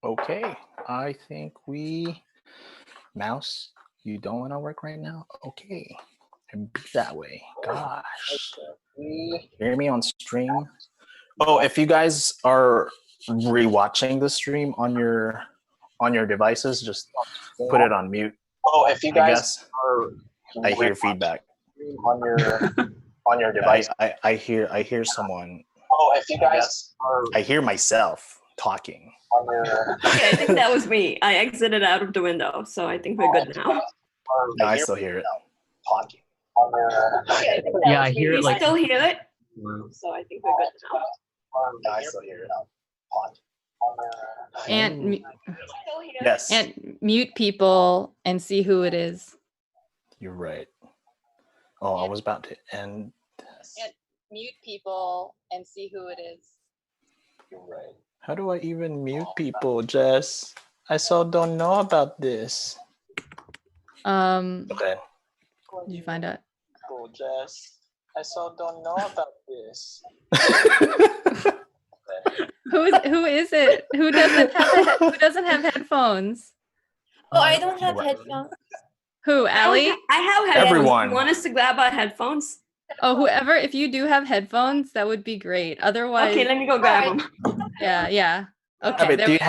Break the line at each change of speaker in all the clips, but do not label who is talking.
Okay, I think Mouse, you don't want to work right now? Okay, and be that way. Gosh, hear me on stream. Oh, if you guys are rewatching the stream on your devices, just put it on mute.
Oh, if you
I
guys
guess
are
I hear feedback.
on your device.
I hear someone.
Oh, if you guys are
I hear myself talking.
on your
Okay, I think that was me. I exited out of the window, so I think we're good now.
No, I still hear it.
talking on your
Okay, I think that
Yeah,
was
I
me.
hear it
You
like-
still hear it? So I think we're good now.
No, I still hear it.
And
Still hear it?
Yes,
and mute people and see who it is.
you're right. Oh, I was about to end.
And mute people and see who it is.
You're right. How do I even mute people, Jess? I so don't know about this. Okay.
Did you find out?
Cool, Jess. I so don't know about this.
Who is it? Who doesn't have headphones?
Oh, I don't have headphones.
Who, Allie?
I have headphones.
Everyone.
You want us to grab our headphones?
Oh, whoever. If you do have headphones, that would be great. Otherwise,
Okay, let me go grab them.
yeah. Okay.
Rabbit,
there
do
we
you
go.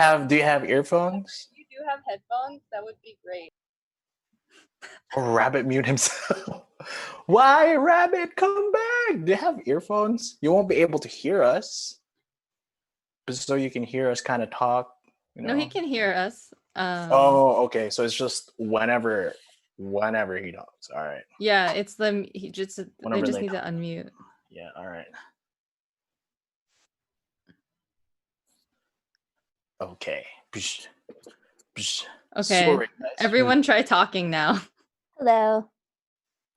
have earphones?
If you do have headphones, that would be great.
Or Rabbit mute himself. Why, Rabbit, come back? Do you have earphones? You won't be able to hear us. But so you can hear us kind of talk. You know?
No, he can hear us.
Oh, okay. So it's just whenever he talks. All right.
Yeah, it's them. They
Whenever
just
they
need to
talk.
unmute.
Yeah. All right. Okay. Psh, psh.
Okay.
Sorry, guys.
Everyone try talking now.
Hello.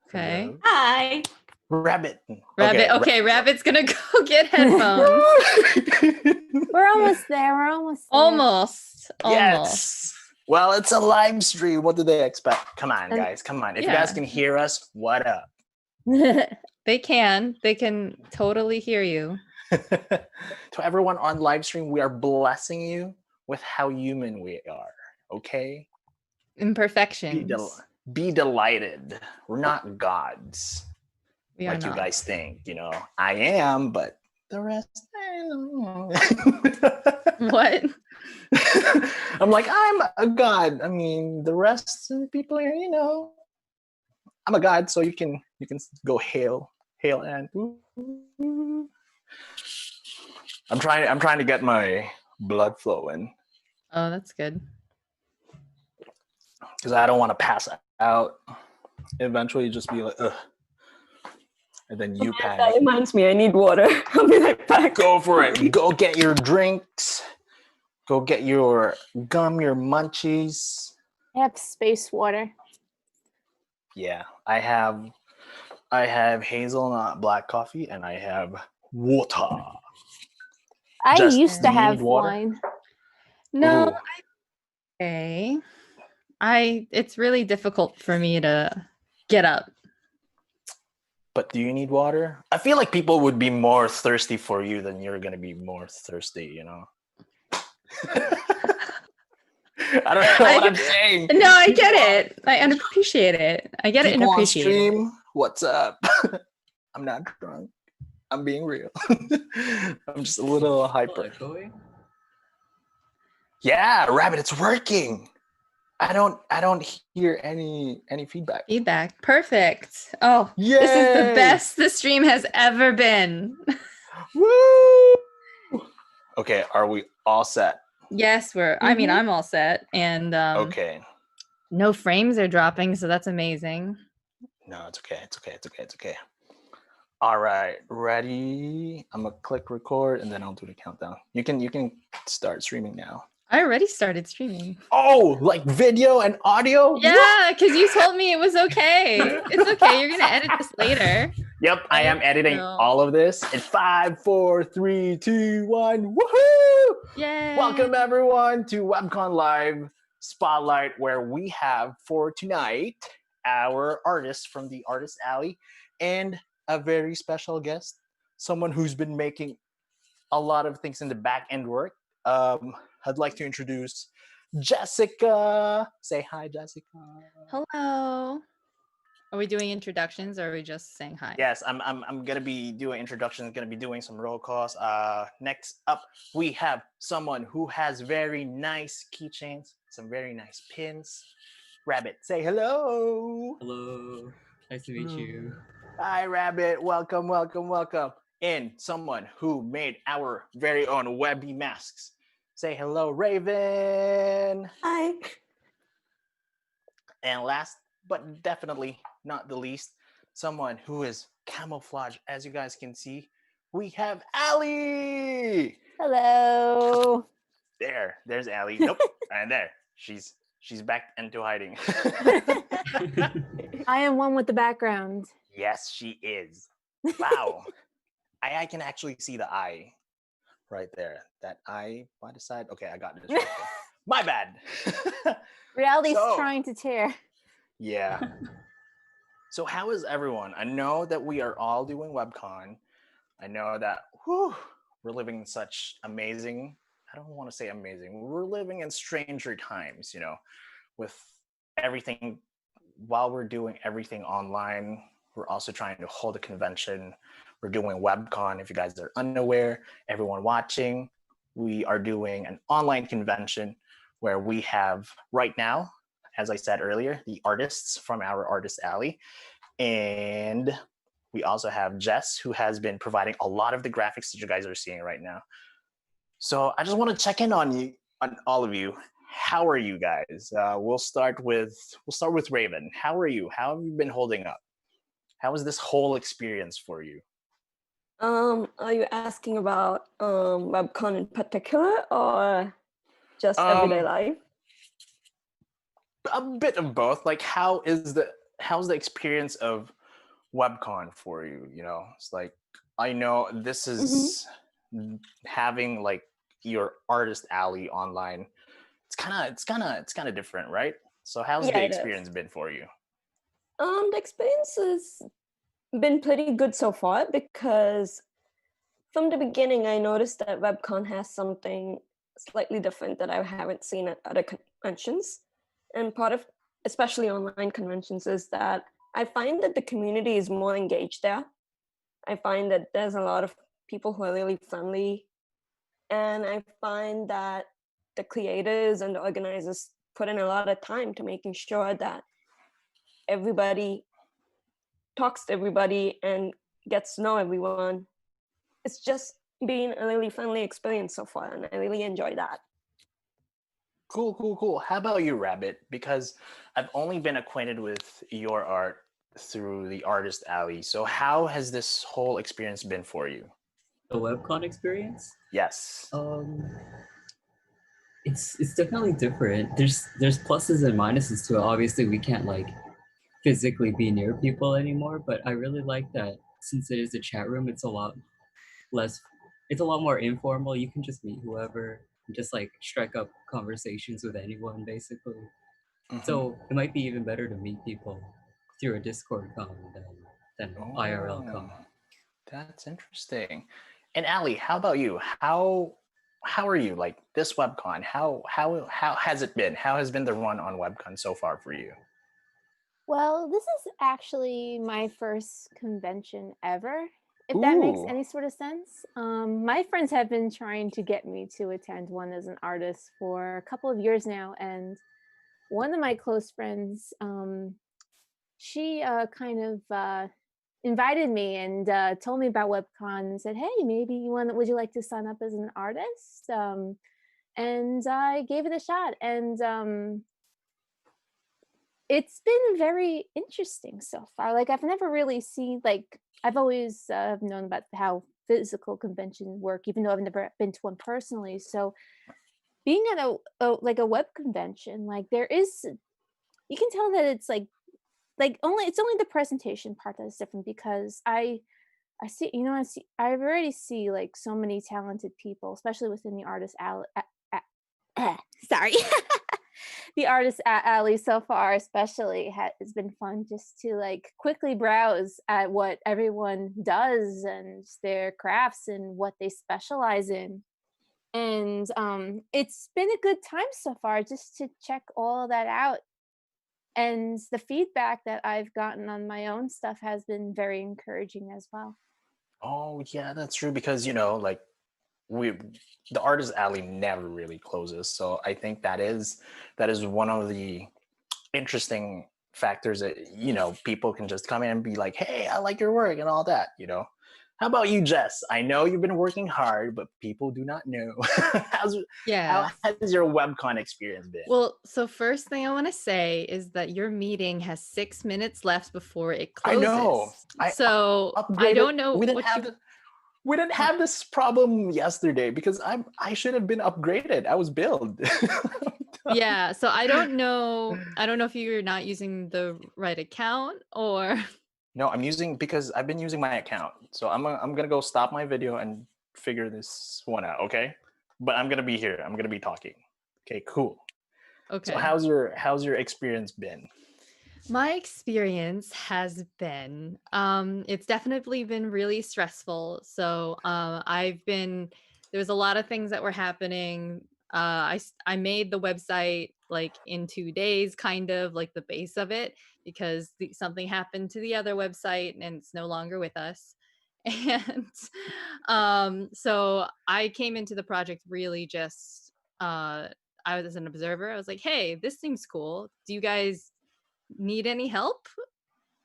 Okay.
Hello?
Hi.
Rabbit.
Rabbit. Okay, Rabbit's gonna go get headphones.
We're almost there. We're almost there.
Almost.
Yes. Well, it's a live stream. What do they expect? Come on, guys. Come on. If you guys
Yeah.
can hear us, what up?
They can. They can totally hear you.
To everyone on live stream, we are blessing you with how human we are. Okay?
Imperfections.
Be delighted. We're not gods
We are
like you
not.
guys think. You know, I am, but the rest, I don't know.
What?
I'm like, I'm a god. I mean, the rest of the people here, you know, I'm a god, so you can go hail and I'm trying to get my blood flowing
Oh, that's good.
because I don't want to pass out. Eventually, just be like, ugh. And then you
That
panic.
reminds me, I need water. I'll be right back.
Go for it. Go get your drinks. Go get your gum, your munchies.
I have space water.
Yeah, I have hazelnut black coffee and I have water.
I
Just-
used
do
to
you
have
need water?
wine.
No,
Ooh.
okay. It's really difficult for me to get up.
But do you need water? I feel like people would be more thirsty for you than you're gonna be more thirsty, you know? I don't know what I'm saying.
No, I get it. I appreciate it. I get it and
People on
appreciate it.
stream, what's up? I'm not drunk. I'm being real. I'm just a little hyper. Yeah, Rabbit, it's working. I don't hear any feedback.
Feedback. Perfect. Oh,
Yay!
this is the best the stream has ever been.
Woo! Okay, are we all set?
Yes, I'm all set. And
Okay.
no frames are dropping, so that's amazing.
No, it's okay. It's okay. All right, ready? I'm gonna click record and then I'll do the countdown. You can start streaming now.
I already started streaming.
Oh, like video and audio?
Yeah, because you told me it was okay. It's okay. You're gonna edit this later.
Yep, I am editing
No.
all of this in 5, 4, 3, 2, 1. Woohoo!
Yay!
Welcome everyone to WebCon Live Spotlight, where we have for tonight our artist from the Artist Alley and a very special guest, someone who's been making a lot of things in the back end work. I'd like to introduce Jessica. Say hi, Jessica.
Hello. Are we doing introductions or are we just saying hi?
Yes, I'm gonna be doing introductions, gonna be doing some roll calls. Next up, we have someone who has very nice keychains, some very nice pins. Rabbit, say hello.
Hello. Nice to meet you.
Hi, Rabbit. Welcome, welcome, welcome. And someone who made our very own Webby masks. Say hello, Raven.
Hi.
And last but definitely not the least, someone who is camouflage. As you guys can see, we have Allie.
Hello.
There's Allie. Nope, and there she's back into hiding.
I am one with the background.
Yes, she is. Wow, I can actually see the eye right there. That eye by the side. Okay, I got this. Right there. My bad.
Reality's
So-
trying to tear.
Yeah. So how is everyone? I know that we are all doing WebCon. I know that we're living in such amazing, I don't want to say amazing, we're living in stranger times, you know, with everything. While we're doing everything online, we're also trying to hold a convention. We're doing WebCon. If you guys are unaware, everyone watching, we are doing an online convention where we have right now, as I said earlier, the artists from our Artist Alley. And we also have Jess, who has been providing a lot of the graphics that you guys are seeing right now. So I just want to check in on you, on all of you. How are you guys? We'll start with Raven. How are you? How have you been holding up? How was this whole experience for you?
Are you asking about webcon in particular or just everyday life?
A bit of both. Like, how's the experience of WebCon for you? You know, it's like, I know this is having like your Artist Alley online. It's kind of different, right? So how's
Yeah,
the
it is.
experience been for you?
The experience has been pretty good so far because from the beginning I noticed that webcon has something slightly different that I haven't seen at other conventions. And part of, especially online conventions, is that I find that the community is more engaged there. I find that there's a lot of people who are really friendly. And I find that the creators and the organizers put in a lot of time to making sure that everybody talks to everybody and gets to know everyone. It's just been a really friendly experience so far, and I really enjoy that.
Cool. How about you, Rabbit? Because I've only been acquainted with your art through the Artist Alley. So how has this whole experience been for you?
The webcon experience?
Yes.
It's definitely different. There's pluses and minuses to it. Obviously, we can't like physically be near people anymore, but I really like that since it is a chat room, it's a lot more informal. You can just meet whoever and just like strike up conversations with anyone basically. So it might be even better to meet people through a Discord con than IRL con.
That's interesting. And Allie, how about you? How are you? Like this WebCon, how has it been? How has been the run on WebCon so far for you?
Well, this is actually my first convention ever, if that makes
Ooh.
any sort of sense. My friends have been trying to get me to attend one as an artist for a couple of years now, and one of my close friends, she kind of invited me and told me about WebCon and said, "Hey, maybe would you like to sign up as an artist?" And I gave it a shot, and it's been very interesting so far. Like I've never really seen, like I've always known about how physical conventions work, even though I've never been to one personally. So being at a web convention, like there is, you can tell that it's like it's only the presentation part that is different, because I see, I already see like so many talented people, especially within the artist alley. Sorry. The artist alley so far especially has been fun, just to like quickly browse at what everyone does and their crafts and what they specialize in. And it's been a good time so far just to check all that out. And the feedback that I've gotten on my own stuff has been very encouraging as well.
Oh yeah, that's true because you know, like we the artist alley never really closes. So I think that is one of the interesting factors that you know people can just come in and be like, hey, I like your work and all that, you know. How about you, Jess? I know you've been working hard, but people do not know. How's
Yeah.
how has your webcon experience been?
Well, so first thing I want to say is that your meeting has 6 minutes left before it
I know.
closes. So I
Upgraded.
don't know
We didn't
what
have
you.
the, we didn't have this problem yesterday because I should have been upgraded. I was billed.
Yeah, so I don't know. I don't know if you're not using the right account or.
No, I'm using because I've been using my account. So I'm gonna go stop my video and figure this one out, okay? But I'm gonna be here. I'm gonna be talking. Okay, cool.
Okay.
So how's your experience been?
My experience has been, it's definitely been really stressful. So there was a lot of things that were happening. I made the website like in 2 days, kind of like the base of it, because something happened to the other website and it's no longer with us. And so I came into the project really just, I was an observer. I was like, hey, this seems cool. Do you guys need any help?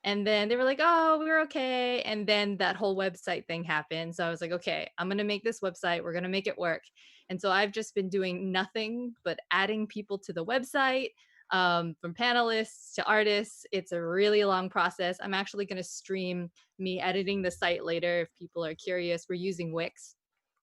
And then they were like, oh, we're okay. And then that whole website thing happened. So I was like, okay, I'm going to make this website. We're going to make it work. And so I've just been doing nothing but adding people to the website, from panelists to artists. It's a really long process. I'm actually going to stream me editing the site later if people are curious. We're using Wix.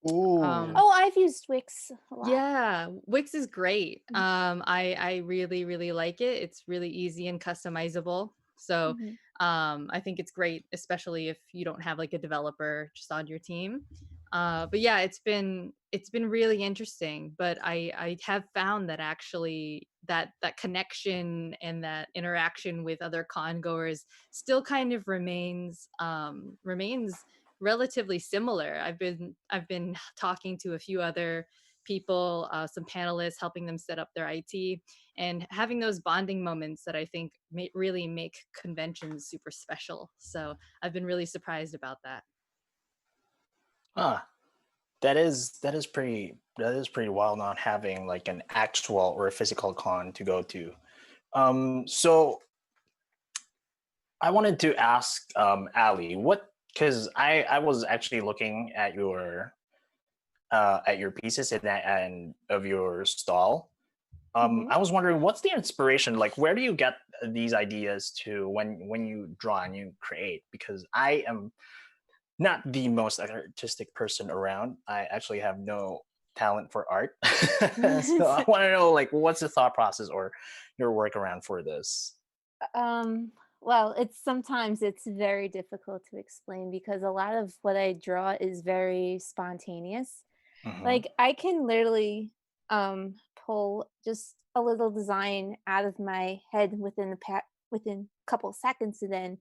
Ooh.
Oh, I've used Wix a lot.
Yeah, Wix is great. I really, really like it. It's really easy and customizable. So I think it's great, especially if you don't have like a developer just on your team. But yeah, it's been really interesting. But I have found that actually that connection and that interaction with other con goers still kind of remains relatively similar. I've been talking to a few other people, some panelists, helping them set up their IT and having those bonding moments that I think really make conventions super special. So I've been really surprised about that.
Ah, that is pretty wild not having like an actual or a physical con to go to. So I wanted to ask Ali, what because I was actually looking at your pieces and of your stall. I was wondering what's the inspiration? Like, where do you get these ideas to when you draw and you create? Because I am not the most artistic person around. I actually have no talent for art. So I want to know, like, what's the thought process or your workaround for this?
Well, sometimes it's very difficult to explain because a lot of what I draw is very spontaneous.
Mhm.
Like I can literally pull just a little design out of my head within a couple seconds, and then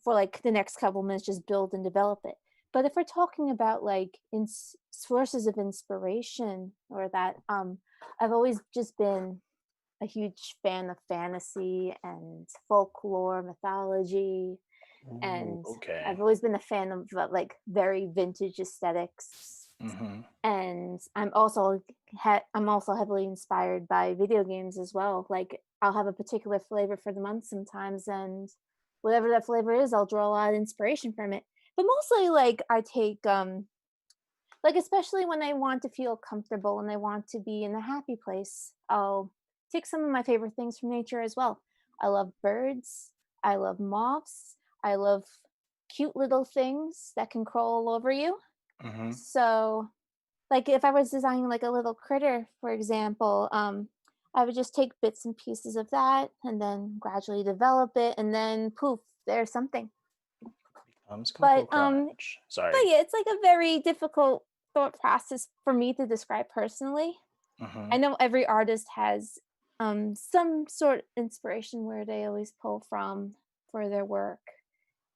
for like the next couple minutes just build and develop it. But if we're talking about like sources of inspiration or that, I've always just been a huge fan of fantasy and folklore, mythology,
Ooh,
and
okay.
I've always been a fan of like very vintage aesthetics.
Hmm.
And I'm also heavily inspired by video games as well. Like I'll have a particular flavor for the month sometimes, and whatever that flavor is, I'll draw a lot of inspiration from it. But mostly, like I take like especially when I want to feel comfortable and I want to be in a happy place, I'll take some of my favorite things from nature as well. I love birds. I love moths. I love cute little things that can crawl all over you.
Hmm.
So, like if I was designing like a little critter, for example, I would just take bits and pieces of that and then gradually develop it, and then poof, there's something.
Becomes
But
Coco
but
Sorry.
yeah, it's like a very difficult thought process for me to describe personally.
Hmm.
I know every artist has some sort of inspiration where they always pull from for their work,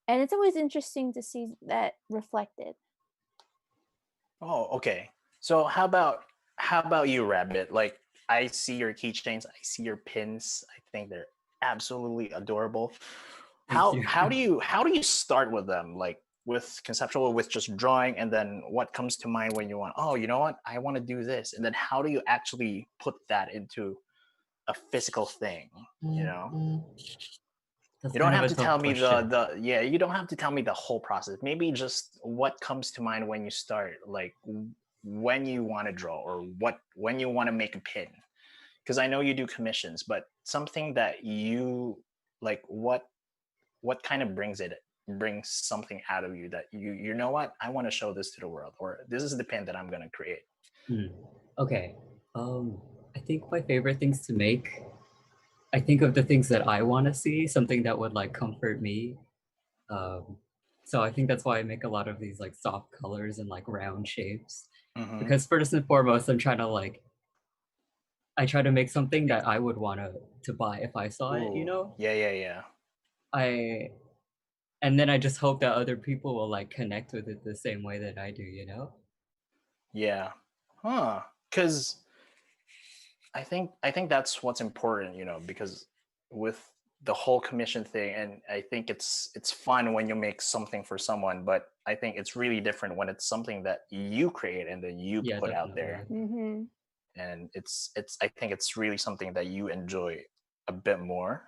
and it's always interesting to see that reflected.
Oh, okay. So how about you, Rabbit? Like I see your keychains, I see your pins. I think they're absolutely adorable.
Thank
How
you.
how do you start with them? Like with conceptual, with just drawing, and then what comes to mind when you want? Oh, you know what? I want to do this, and then how do you actually put that into a physical thing? You know,
That's
you don't
kind of
have
a
to
tough
tell me
question.
the yeah. You don't have to tell me the whole process. Maybe just what comes to mind when you start, like when you want to draw or what when you want to make a pin. Because I know you do commissions, but something that you like, what kind of brings something out of you that you know what I want to show this to the world, or this is the pin that I'm gonna create.
Hmm. Okay. I think my favorite things to make, I think of the things that I want to see, something that would like comfort me. Um, so I think that's why I make a lot of these like soft colors and like round shapes.
Mm-hmm.
Because first and foremost, I try to make something that I would want to buy if I saw it, you
Ooh,
know?
yeah, yeah, yeah,
I and then I just hope that other people will like connect with it the same way that I do, you know?
yeah. Huh? Because I think that's what's important, because with the whole commission thing, and I think it's fun when you make something for someone, but I think it's really different when it's something that you create and then you
Yeah,
put out there,
definitely.
Mm-hmm.
and it's I think it's really something that you enjoy a bit more.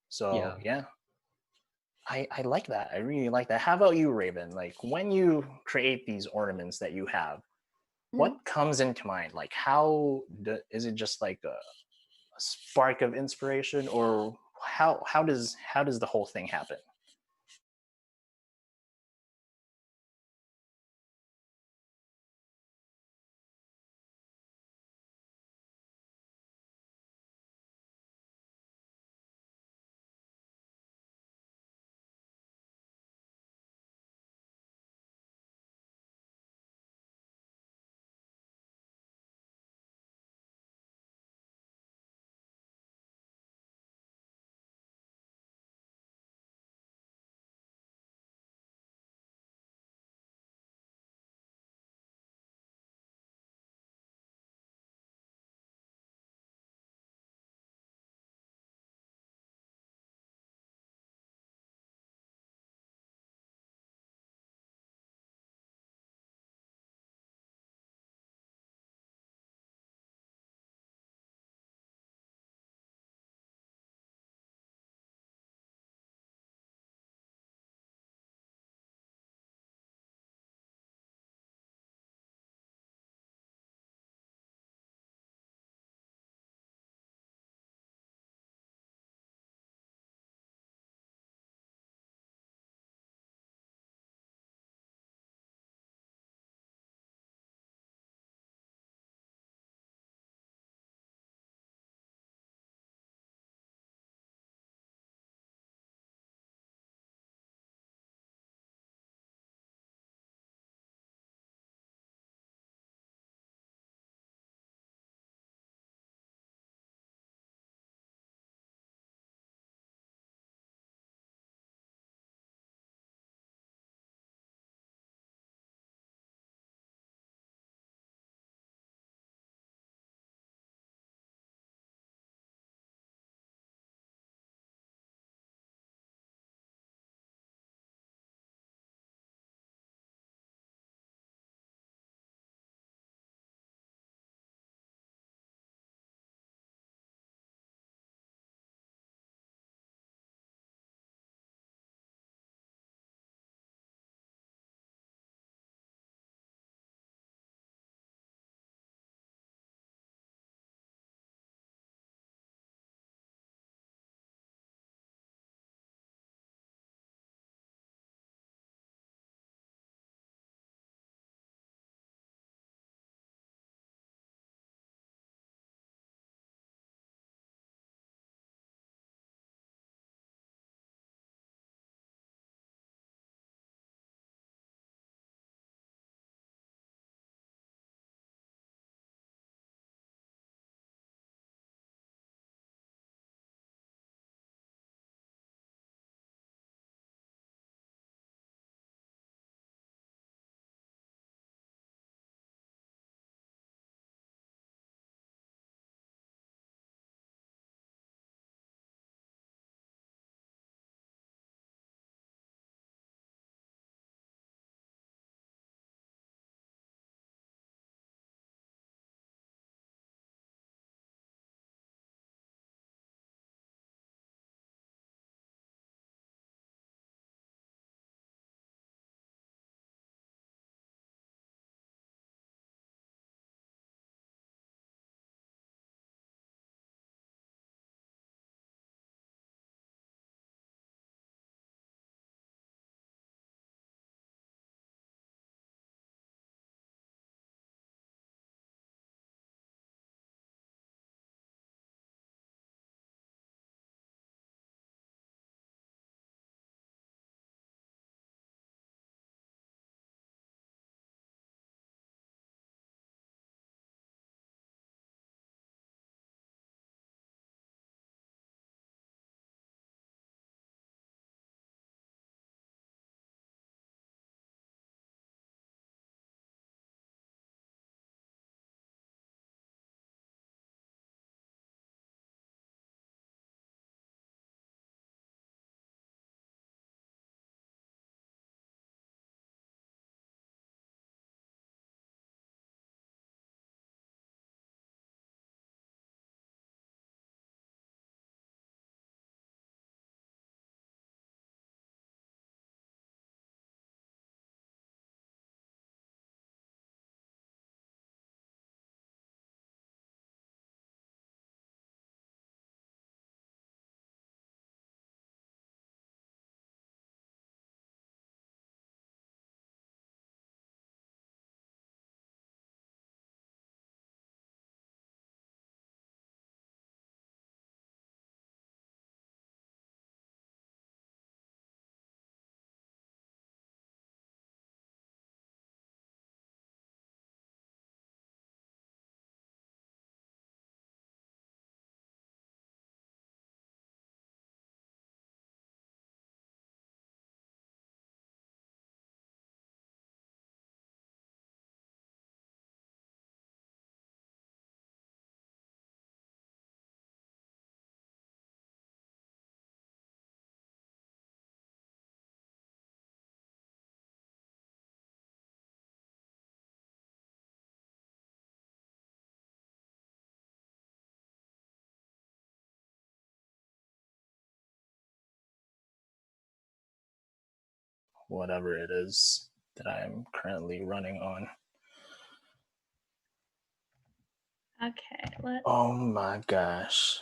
So
Yeah.
yeah, I like that. I really like that. How about you, Raven? Like when you create these ornaments that you have, what comes into mind? Like is it just like a spark of inspiration, or how does the whole thing happen? whatever it is that I'm currently running on.
Okay, let's.
Oh my gosh.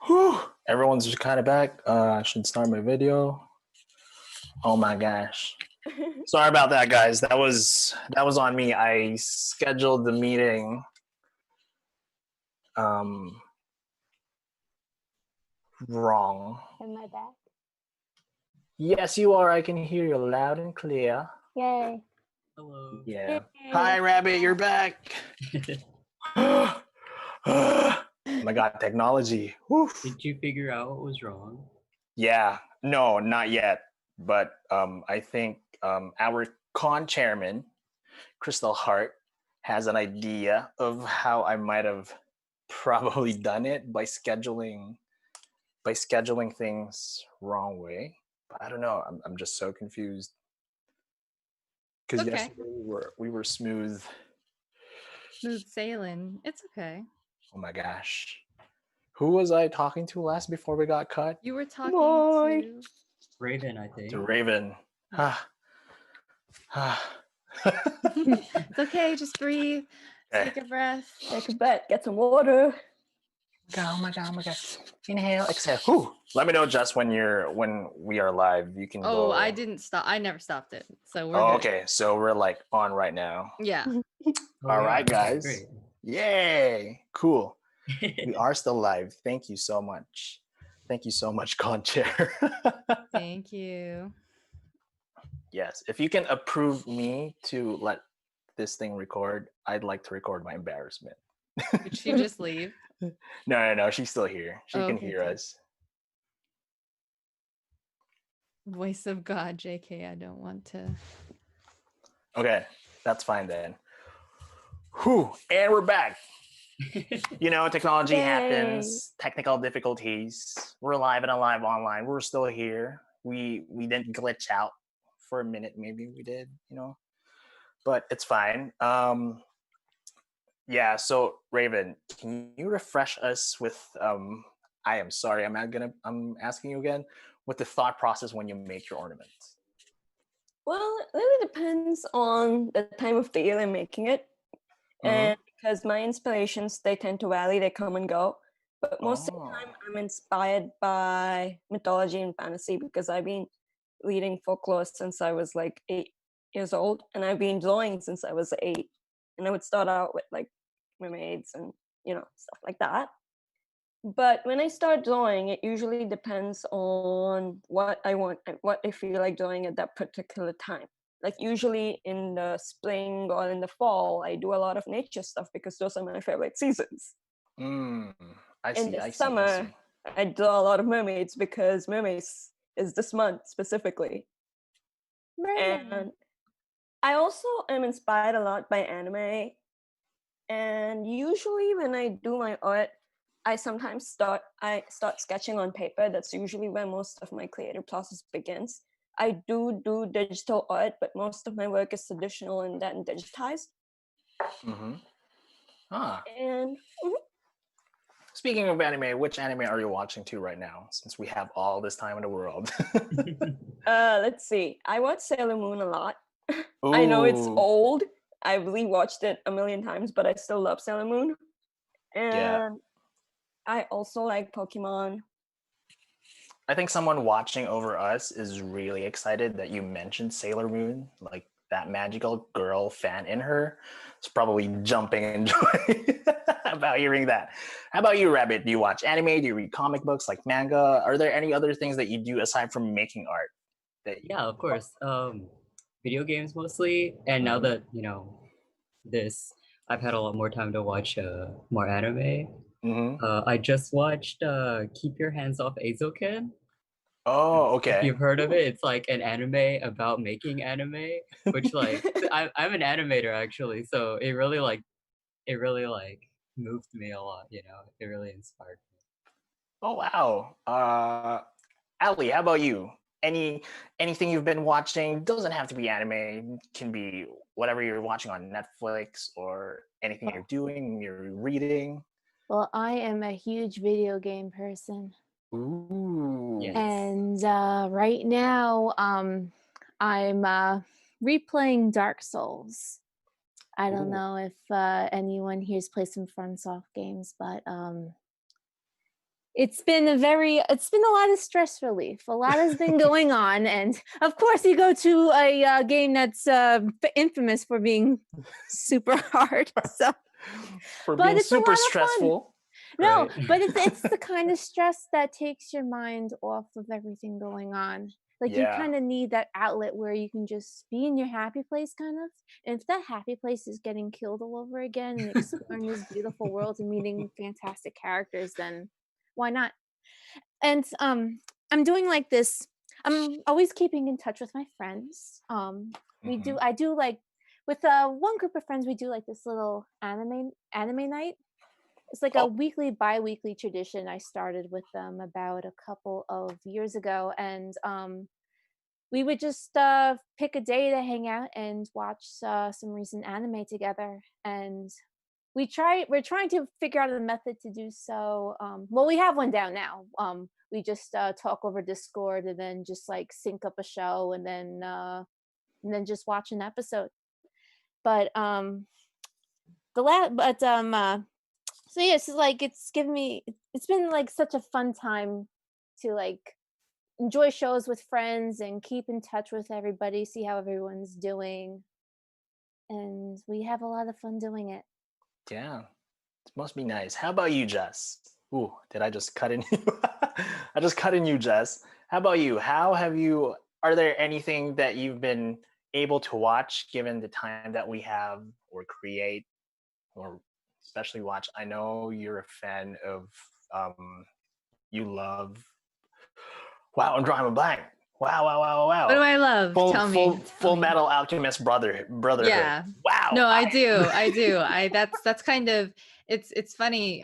Whew. Everyone's just kind of back. I should start my video. Oh my gosh. Sorry about that, guys. That was on me. I scheduled the meeting wrong.
Am I back?
Yes, you are. I can hear you loud and clear.
Yay.
Hello.
Yeah.
Yay.
Hi, Rabbit. You're back. Oh my God, technology. Woof.
Did you figure out what was wrong?
Yeah. No, not yet. But I think our con chairman, Crystal Hart, has an idea of how I might have probably done it by scheduling things wrong way. But I don't know. I'm just so confused. Because
Okay.
yesterday we were smooth.
Smooth sailing. It's okay.
Oh my gosh. Who was I talking to last before we got cut?
You were talking
Boy.
to.
Raven, I think.
To Raven.
It's okay. Just breathe.
Okay.
Take a breath.
Take a bet, get some water.
Oh my god. Inhale, exhale. Whew. Let me know just when we are live. You can
Oh,
go.
I didn't stop. I never stopped it. So we're
Oh,
good.
okay. So we're like on right now.
Yeah.
Oh,
All
yeah,
right,
okay,
guys.
great.
Yay. Cool. We are still live. Thank you so much. Thank you so much, Conchair.
Thank you.
Yes. If you can approve me to let this thing record, I'd like to record my embarrassment.
Did she just leave?
No. She's still here. She
Oh,
can
okay,
hear
good.
us.
Voice of God, JK. I don't want to.
Okay. That's fine then. Whew. And we're back. You know, technology
Yay.
happens, technical difficulties. We're live and alive online. We're still here. We didn't glitch out for a minute, maybe we did, but it's fine. Yeah, so Raven, can you refresh us with I am sorry, I'm asking you again with the thought process when you make your ornaments.
Well, it really depends on the time of the year I'm making it. And because my inspirations, they tend to vary, they come and go. But most of the time, I'm inspired by mythology and fantasy because I've been reading folklore since I was like 8 years old, and I've been drawing since I was 8. And I would start out with like mermaids and stuff like that. But when I start drawing, it usually depends on what I want, what I feel like drawing at that particular time. Like usually in the spring or in the fall, I do a lot of nature stuff because those are my favorite seasons.
I
In
see.
the
I see.
summer, I draw a lot of mermaids because mermaids is this month specifically.
Mermaid.
And I also am inspired a lot by anime. And usually when I do my art, I sometimes start sketching on paper. That's usually where most of my creative process begins. I do digital art, but most of my work is traditional and then digitized. And
speaking of anime, which anime are you watching to right now? Since we have all this time in the world.
let's see. I watch Sailor Moon a lot. I know it's
Ooh.
old. I've rewatched it a million times, but I still love Sailor Moon. And
Yeah.
I also like Pokemon.
I think someone watching over us is really excited that you mentioned Sailor Moon. Like that magical girl fan in her is probably jumping and joy about hearing that. How about you, Rabbit? Do you watch anime? Do you read comic books like manga? Are there any other things that you do aside from making art?
Yeah, of course. Video games mostly, and now that this, I've had a lot more time to watch more anime. I just watched Keep Your Hands Off Eizouken.
Oh,
If
okay.
you've heard of it, it's like an anime about making anime, which like I'm an animator actually, so it really moved me a lot. It really inspired me.
Oh wow. Ali, how about you? Anything you've been watching? Doesn't have to be anime. Can be whatever you're watching on Netflix or anything you're doing, you're reading.
Well, I am a huge video game person.
Ooh.
Yes.
And right now, I'm replaying Dark Souls. I don't
Ooh.
know if anyone here's played some FromSoft games, but it's been a lot of stress relief. A lot has been going on, and of course, you go to a game that's infamous for being super hard. So,
For
but
being
it's a lot
super
of fun.
stressful.
No,
Right.
but it's the kind of stress that takes your mind off of everything going on. Like you
Yeah.
kind of need that outlet where you can just be in your happy place, kind of. And if that happy place is getting killed all over again and exploring this beautiful world and meeting fantastic characters, then why not? And I'm doing like this. I'm always keeping in touch with my friends.
Mhm.
I do like with one group of friends we do like this little anime night. It's like a
Oh.
weekly, bi-weekly tradition I started with them about a couple of years ago. And we would just pick a day to hang out and watch some recent anime together. And we're trying to figure out a method to do so. Well, we have one down now. We just talk over Discord and then just like sync up a show and then just watch an episode. But so yeah, it's like it's been like such a fun time to like enjoy shows with friends and keep in touch with everybody, see how everyone's doing. And we have a lot of fun doing it.
Yeah. It must be nice. How about you, Jess? Ooh, did I just cut in you? I just cut in you, Jess. How about you? Are there anything that you've been able to watch given the time that we have or create or especially watch? I know you're a fan of you love wow, I'm drawing a blank. Wow.
What do I love? Tell me.
Full Metal Alchemist Brotherhood.
Yeah.
Wow.
No, I do. That's kind of it's funny.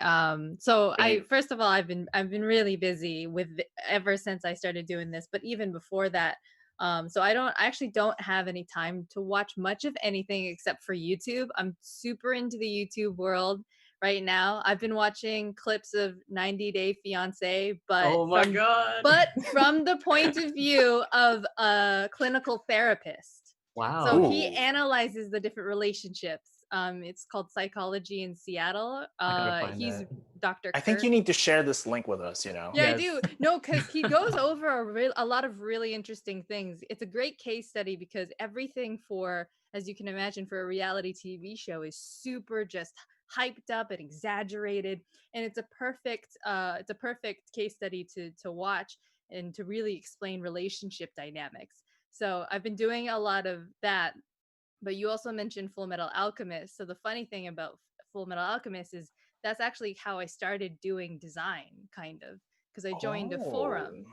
So I first of all I've been really busy with ever since I started doing this, but even before that, so I actually don't have any time to watch much of anything except for YouTube. I'm super into the YouTube world right now. I've been watching clips of 90 Day Fiance,
Oh my god.
but from the point of view of a clinical therapist.
Wow.
So he
Ooh.
analyzes the different relationships. It's called Psychology in Seattle.
I gotta find
He's
that.
Dr.
I think
Kirk.
you need to share this link with us, you know.
Yeah,
Yes.
I do. No, because he goes over a lot of really interesting things. It's a great case study because everything as you can imagine, for a reality TV show is super just hyped up and exaggerated, and it's a perfect case study to watch and to really explain relationship dynamics. So I've been doing a lot of that. But you also mentioned Full Metal Alchemist. So the funny thing about Full Metal Alchemist is that's actually how I started doing design, kind of, because I joined a forum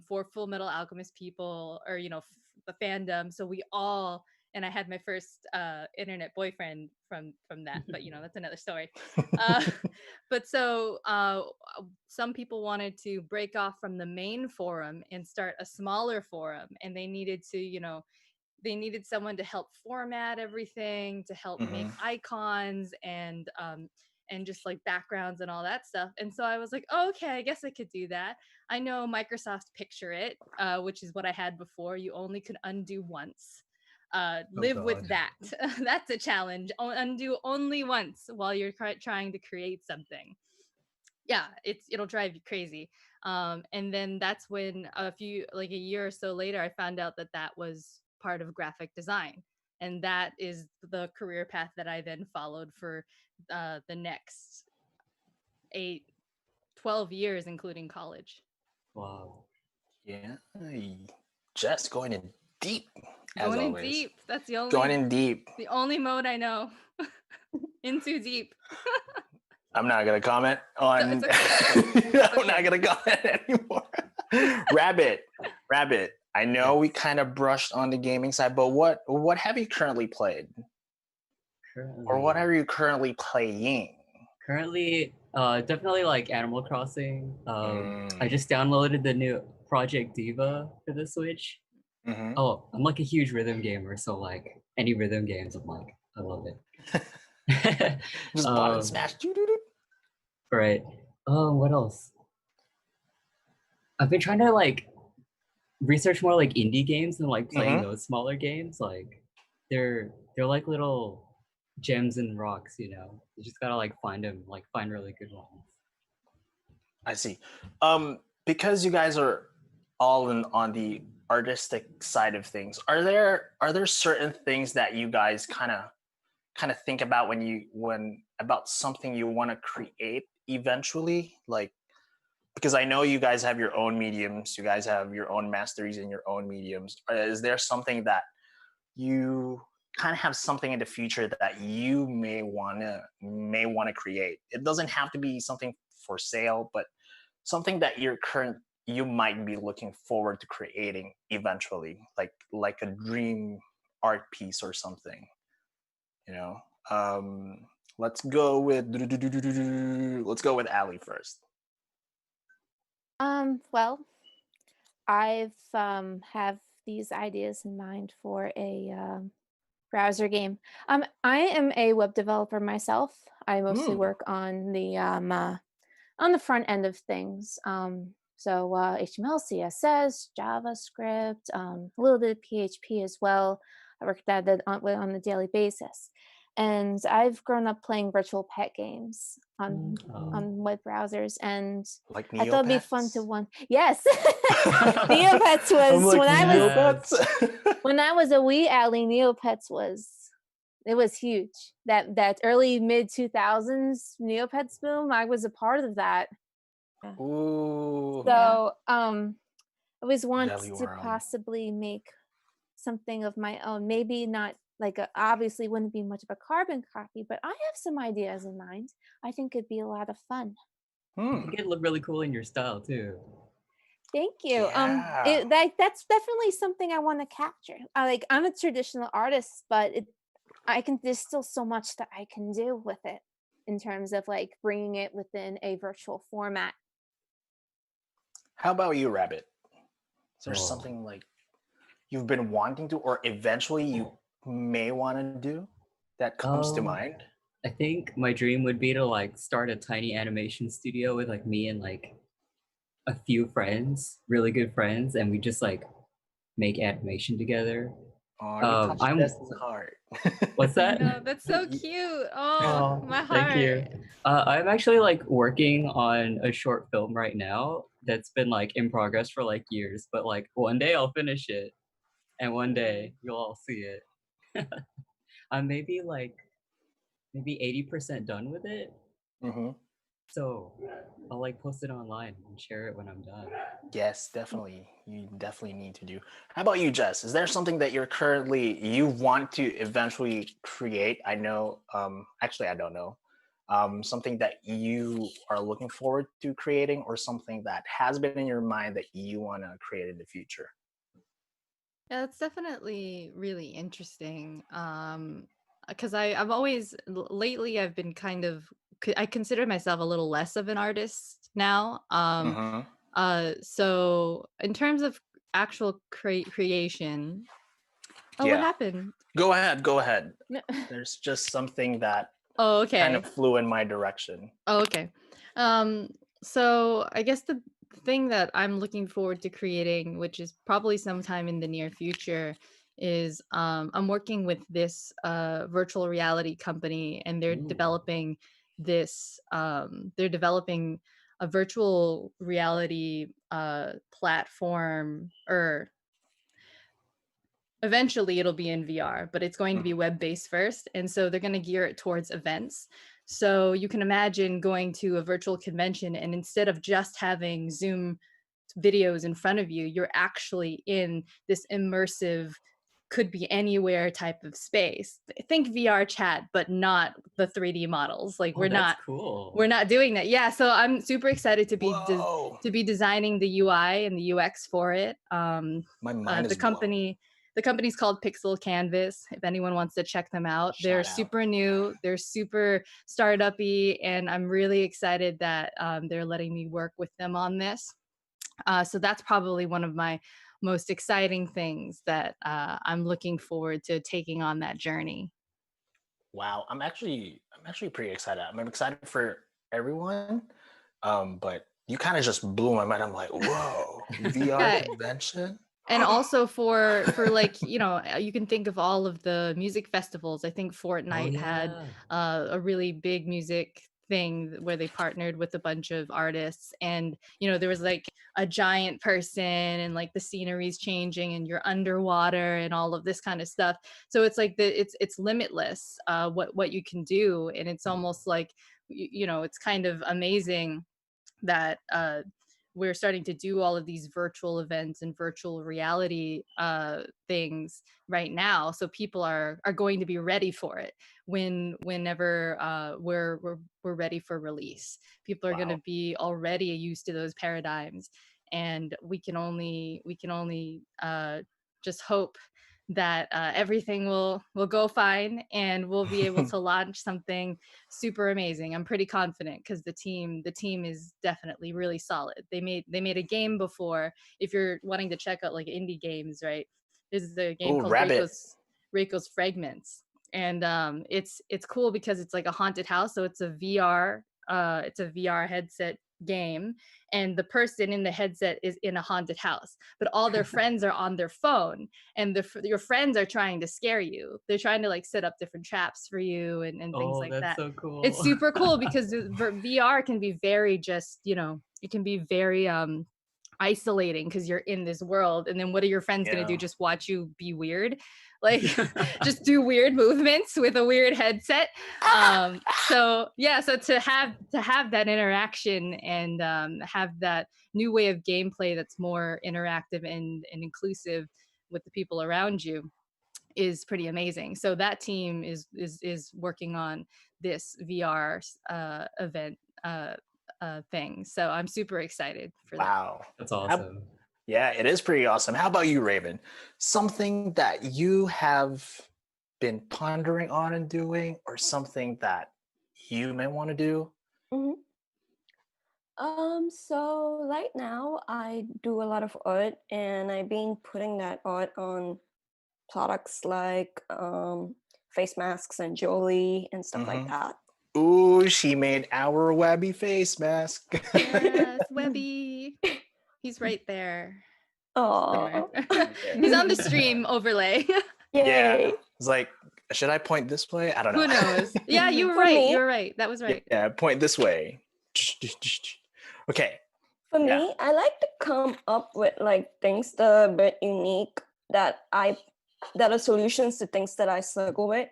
for Full Metal Alchemist people, or the fandom. So we all, and I had my first internet boyfriend from that, but that's another story. But so some people wanted to break off from the main forum and start a smaller forum, and they needed to they needed someone to help format everything, to help make icons and just like backgrounds and all that stuff. And so I was like, oh, okay, I guess I could do that. I know Microsoft Picture It, which is what I had before. You only could undo once. Live with that. That's a challenge. Undo only once while you're trying to create something. Yeah, it'll drive you crazy. And then that's when a year or so later, I found out that was part of graphic design. And that is the career path that I then followed for the next 12 years, including college.
Wow.
Yeah. Jess going in deep, as
Going in
always.
deep. That's the
Going in deep.
the only mode I know. In too deep.
I'm not gonna comment on.
It's okay.
I'm not gonna comment anymore. Rabbit. I know we kind of brushed on the gaming side, but what have you currently played, or what are you currently playing?
Currently, definitely like Animal Crossing. I just downloaded the new Project Diva for the Switch. Oh, I'm like a huge rhythm gamer, so like any rhythm games, I'm like, I love it.
Just bought and smashed.
Right. What else? I've been trying to like research more like indie games and like playing
Mhm.
those smaller games. Like they're like little gems and rocks, you know. You just gotta like find them, like find really good ones.
I see. Because you guys are all in on the artistic side of things, are there certain things that you guys kind of think about when about something you want to create eventually? Like, because I know you guys have your own mediums, you guys have your own masteries in your own mediums. Is there something that you kind of have something in the future that you may want to create? It doesn't have to be something for sale, but something that you might be looking forward to creating eventually, like a dream art piece or something, you know. Let's go with Ali first.
Well, I've have these ideas in mind for a browser game. I am a web developer myself. I mostly work on the front end of things. So HTML, CSS, JavaScript, a little bit of PHP as well. I work at that on a daily basis. And I've grown up playing virtual pet games on web browsers, and
Like
I thought it'd be fun to
Neopets?
Yes, Neopets was
I'm like,
when I was
Neopets?
when I was a wee Ally. Neopets was it was huge. That early mid 2000s Neopets boom. I was a part of that.
Ooh,
So I always want
Jelly
to
World.
possibly make something of my own. Maybe not like obviously wouldn't be much of a carbon copy, but I have some ideas in mind. I think it'd be a lot of fun.
I think it'd look really cool in your style too.
Thank you.
Yeah.
That's definitely something I want to capture. I'm a traditional artist, but there's still so much that I can do with it in terms of like bringing it within a virtual format.
How about you, Rabbit? Is there
Oh.
something like you've been wanting to, or eventually you may want to do that comes to mind?
I think my dream would be to like start a tiny animation studio with like me and like a few friends, really good friends, and we just like make animation together.
Oh, you touched
I'm
Destin's heart.
what's that?
No, that's so cute. Oh, my heart.
Thank you. I'm actually like working on a short film right now that's been like in progress for like years, but like one day I'll finish it, and one day you'll all see it. I'm maybe 80% done with it.
Mm-hmm.
So I'll like post it online and share it when I'm done.
Yes, definitely. You definitely need to do. How about you, Jess? Is there something that you want to eventually create? I know, actually, I don't know. Something that you are looking forward to creating, or something that has been in your mind that you want to create in the future?
Yeah, that's definitely really interesting. Because I've always lately I've been kind of I consider myself a little less of an artist now.
Mm-hmm.
So in terms of actual creation, oh, what
Yeah.
happened?
Go ahead. Go ahead. There's just something that
Oh,
kind
okay.
of flew in my direction.
Oh, okay. So I guess the thing that I'm looking forward to creating, which is probably sometime in the near future, is I'm working with this virtual reality company, and they're developing this. They're developing a virtual reality platform, or eventually it'll be in VR, but it's going to be web-based first. And so they're going to gear it towards events. So you can imagine going to a virtual convention, and instead of just having Zoom videos in front of you, you're actually in this immersive, could be anywhere type of space. Think VR chat, but not the 3D models. Like
That's cool.
we're not doing that. Yeah. So I'm super excited to be
Whoa.
to be designing the UI and the UX for it.
My mind
The
is blown.
company's called Pixel Canvas. If anyone wants to check them out, they're
Shout out.
super new, they're super startup-y, and I'm really excited that they're letting me work with them on this. So that's probably one of my most exciting things that I'm looking forward to taking on that journey.
Wow, I'm actually pretty excited. I'm excited for everyone, but you kind of just blew my mind. I'm like, whoa, VR
Yeah.
convention?
And also for like, you know, you can think of all of the music festivals. I think Fortnite had a really big music thing where they partnered with a bunch of artists, and you know there was like a giant person and like the scenery's changing and you're underwater and all of this kind of stuff. So it's like it's limitless what you can do, and it's almost like you know it's kind of amazing that we're starting to do all of these virtual events and virtual reality things right now, so people are going to be ready for it whenever we're ready for release. People are going to be already used to those paradigms, and we can only just hope that everything will go fine and we'll be able to launch something super amazing. I'm pretty confident because the team is definitely really solid. They made a game before. If you're wanting to check out like indie games, right? This is a game called
Wrabbit.
Reiko's Fragments, and it's cool because it's like a haunted house. So it's a VR headset game, and the person in the headset is in a haunted house, but all their friends are on their phone, and your friends are trying to scare you. They're trying to like set up different traps for you and things like
that's
that.
so cool.
It's super cool because VR can be very just, you know, it can be very isolating because you're in this world, and then what are your friends going to do? Just watch you be weird, like just do weird movements with a weird headset. So to have that interaction and have that new way of gameplay that's more interactive and inclusive with the people around you is pretty amazing. So that team is working on this VR event thing. So I'm super excited for that.
Wow.
That's awesome.
Yeah, it is pretty awesome. How about you, Raven? Something that you have been pondering on and doing, or something that you may want to do?
So right now I do a lot of art, and I've been putting that art on products like face masks and jewelry and stuff like that.
Ooh, she made our Webby face mask.
Yes, Webby. He's right there.
Oh,
he's on the stream overlay.
Yeah, it's like, should I point this way? I don't know.
Who knows? Yeah, you were
For
right.
me-
You were right. That was right.
Yeah, point this way. Okay.
For me, I like to come up with like things that are a bit unique that are solutions to things that I struggle with.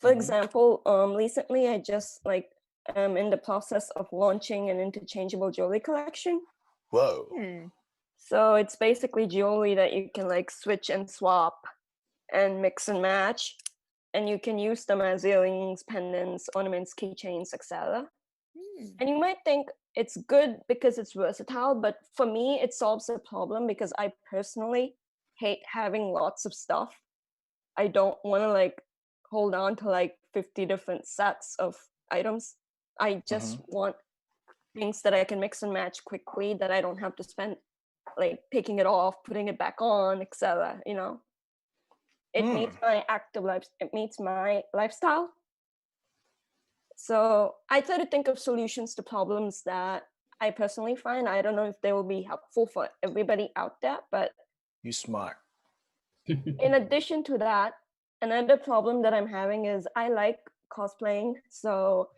For example, recently I just like am in the process of launching an interchangeable jewelry collection.
Whoa.
So it's basically jewelry that you can like switch and swap and mix and match, and you can use them as earrings, pendants, ornaments, keychains, etc. And you might think it's good because it's versatile, but for me it solves a problem because I personally hate having lots of stuff. I don't want to like hold on to like 50 different sets of items. I just want things that I can mix and match quickly, that I don't have to spend like taking it off, putting it back on, etc. You know, it meets my active life. It meets my lifestyle. So I try to think of solutions to problems that I personally find. I don't know if they will be helpful for everybody out there, but
you smart.
In addition to that, another problem that I'm having is I like cosplaying. So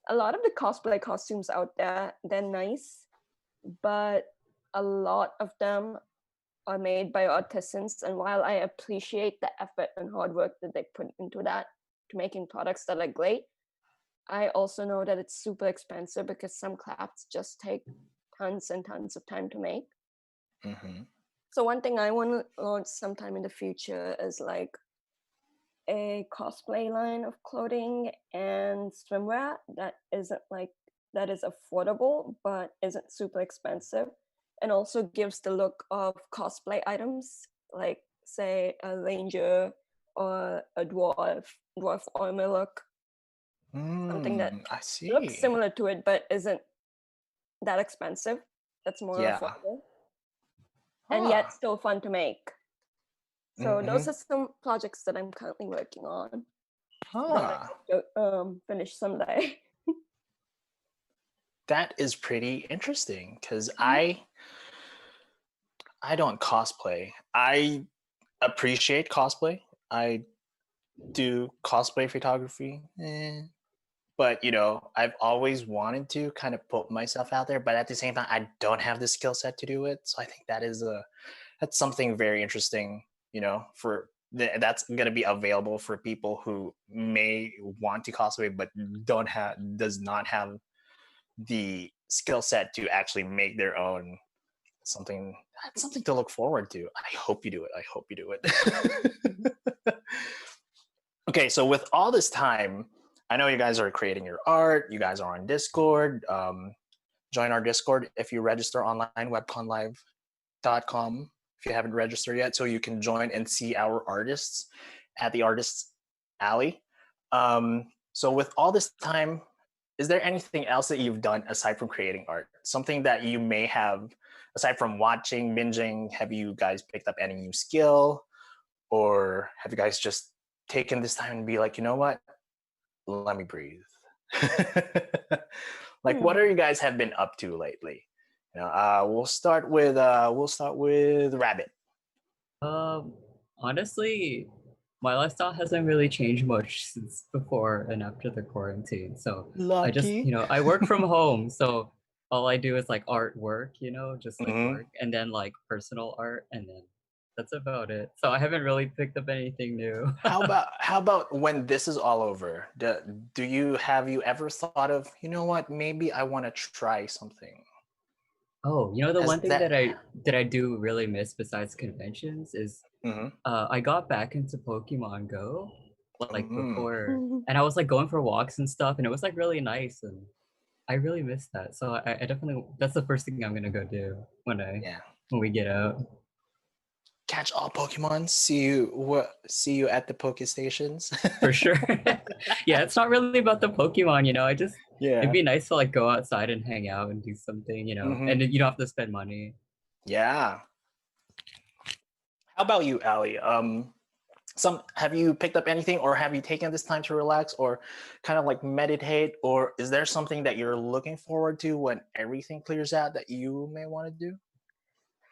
a lot of the cosplay costumes out there, they're nice, but a lot of them are made by artisans. And while I appreciate the effort and hard work that they put into that to making products that are great, I also know that it's super expensive because some crafts just take tons and tons of time to make. So one thing I want to launch sometime in the future is like a cosplay line of clothing and swimwear that is affordable but isn't super expensive, and also gives the look of cosplay items, like say a ranger or a dwarf armor look. Something that
I see.
looks similar to it but isn't that expensive. That's more affordable. And yet still fun to make. So those are some projects that I'm currently working on. That I hope to finish someday.
That is pretty interesting because
Mhm.
I don't cosplay. I appreciate cosplay. I do cosplay photography. But I've always wanted to kind of put myself out there, but at the same time I don't have the skill set to do it. So I think that's something very interesting, that's going to be available for people who may want to cosplay but does not have the skill set to actually make their own something. That's something to look forward to. I hope you do it. I hope you do it. Okay, so with all this time, I know you guys are creating your art. You guys are on Discord. Join our Discord if you register online, webconlive.com, if you haven't registered yet, so you can join and see our artists at the Artists Alley. So with all this time, is there anything else that you've done aside from creating art? Something that you may have, aside from watching, binging, have you guys picked up any new skill? Or have you guys just taken this time and be like, you know what? Let me breathe. Like, what are you guys have been up to lately? We'll start with Wrabbit.
Honestly, my lifestyle hasn't really changed much since before and after the quarantine. So I just,
Lucky.
I work from home. So all I do is like artwork, just like
Mhm.
work, and then like personal art, and then that's about it. So I haven't really picked up anything new.
How about when this is all over? Have you ever thought of, you know what, maybe I want to try something?
Oh, the
Has
one thing
that
that I do really miss besides conventions is
Mhm.
I got back into Pokemon Go like
Mm.
before, and I was like going for walks and stuff, and it was like really nice, and I really miss that. So I definitely that's the first thing I'm gonna go do
Yeah.
when we get out.
Catch all Pokemon. See you at the Poke Stations.
For sure. Yeah, it's not really about the Pokemon, it'd
Yeah.
be nice to like go outside and hang out and do something, and
Mhm.
you don't have to spend money.
Yeah. How about you, Ali? Have you picked up anything, or have you taken this time to relax, or kind of like meditate, or is there something that you're looking forward to when everything clears out that you may want to do?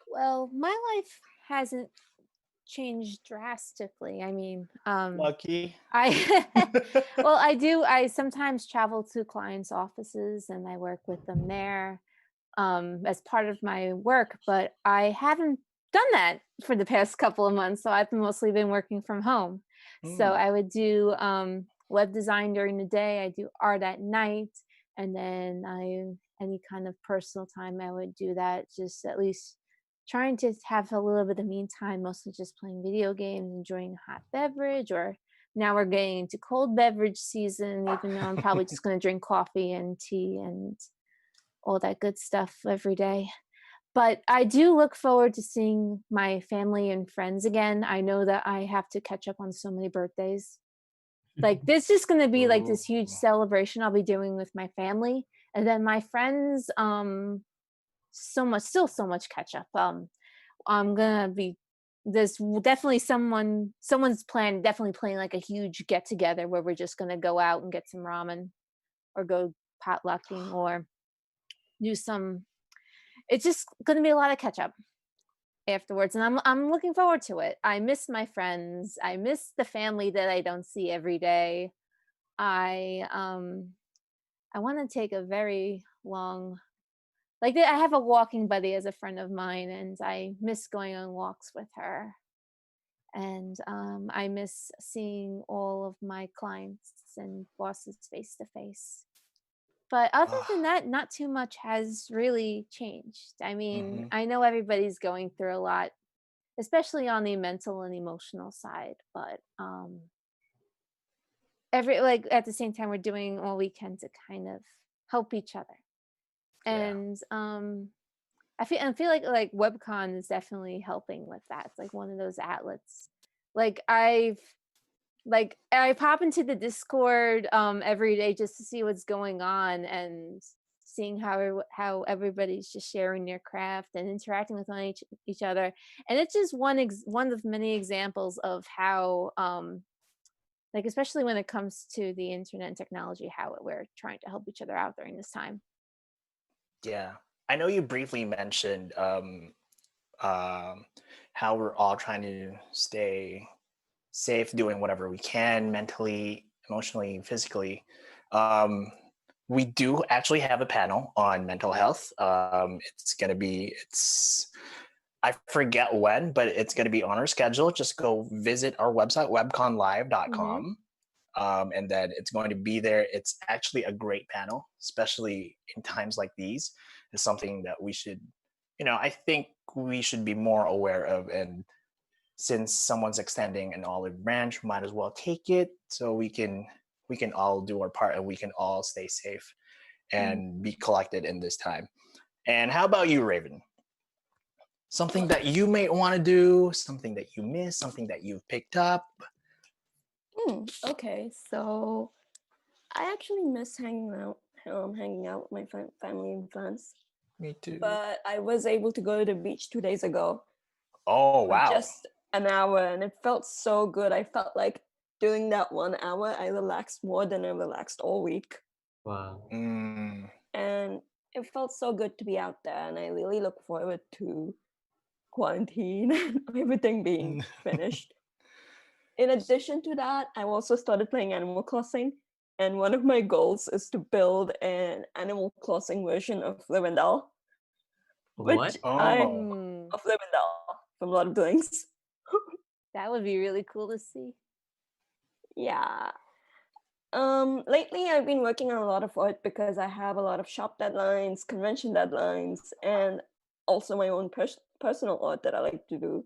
Well, my life hasn't changed drastically. I mean,
Lucky.
I well, I sometimes travel to clients' offices and I work with them there as part of my work, but I haven't done that for the past couple of months. So I've mostly been working from home. So
Hmm.
I would do web design during the day, I do art at night, and then any kind of personal time I would do that, just at least trying to have a little bit of me time, mostly just playing video games, enjoying a hot beverage, or now we're getting into cold beverage season, even though I'm probably just going to drink coffee and tea and all that good stuff every day. But I do look forward to seeing my family and friends again. I know that I have to catch up on so many birthdays. Like this is going to be like
Ooh.
this huge celebration I'll be doing with my family, and then my friends so much catch up. I'm going to be definitely someone's plan definitely playing like a huge get together where we're just going to go out and get some ramen or go potlucking or do some. It's just going to be a lot of catch up afterwards, and I'm looking forward to it. I miss my friends. I miss the family that I don't see every day. I want to take a very long, like I have a walking buddy as a friend of mine, and I miss going on walks with her. And I miss seeing all of my clients and bosses face to face. But other than
Ah,
that, not too much has really changed. I mean,
mhm.
I know everybody's going through a lot, especially on the mental and emotional side, but every like at the same time we're doing all we can to kind of help each other.
Yeah.
And I feel like webcon is definitely helping with that. It's like one of those outlets. Like I pop into the Discord every day just to see what's going on and seeing how everybody's just sharing their craft and interacting with each other. And it's just one of many examples of how like especially when it comes to the internet and technology, how we're trying to help each other out during this time.
Yeah, I know you briefly mentioned how we're all trying to stay safe, doing whatever we can mentally, emotionally, physically. Um, we do actually have a panel on mental health. It's going to be, I forget when, but it's going to be on our schedule. Just go visit our website, webconlive.com. And then it's going to be there. It's actually a great panel, especially in times like these. It's something that we should, I think we should be more aware of. And since someone's extending an olive branch, might as well take it so we can all do our part and we can all stay safe and be collected in this time. And how about you, Raven? Something that you may want to do, something that you miss, something that you've picked up.
Okay, so I actually miss hanging out with my family and friends.
Me too.
But I was able to go to the beach 2 days ago
Oh,
for
wow.
just an hour, and it felt so good. I felt like during that 1 hour, I relaxed more than I relaxed all week.
Wow.
And it felt so good to be out there, and I really look forward to quarantine and everything being finished. In addition to that, I also started playing Animal Crossing, and one of my goals is to build an Animal Crossing version of Rivendell.
What?
Of Rivendell from Lord of the Rings.
That would be really cool to see.
Yeah. Lately I've been working on a lot of art because I have a lot of shop deadlines, convention deadlines, and also my own personal art that I like to do.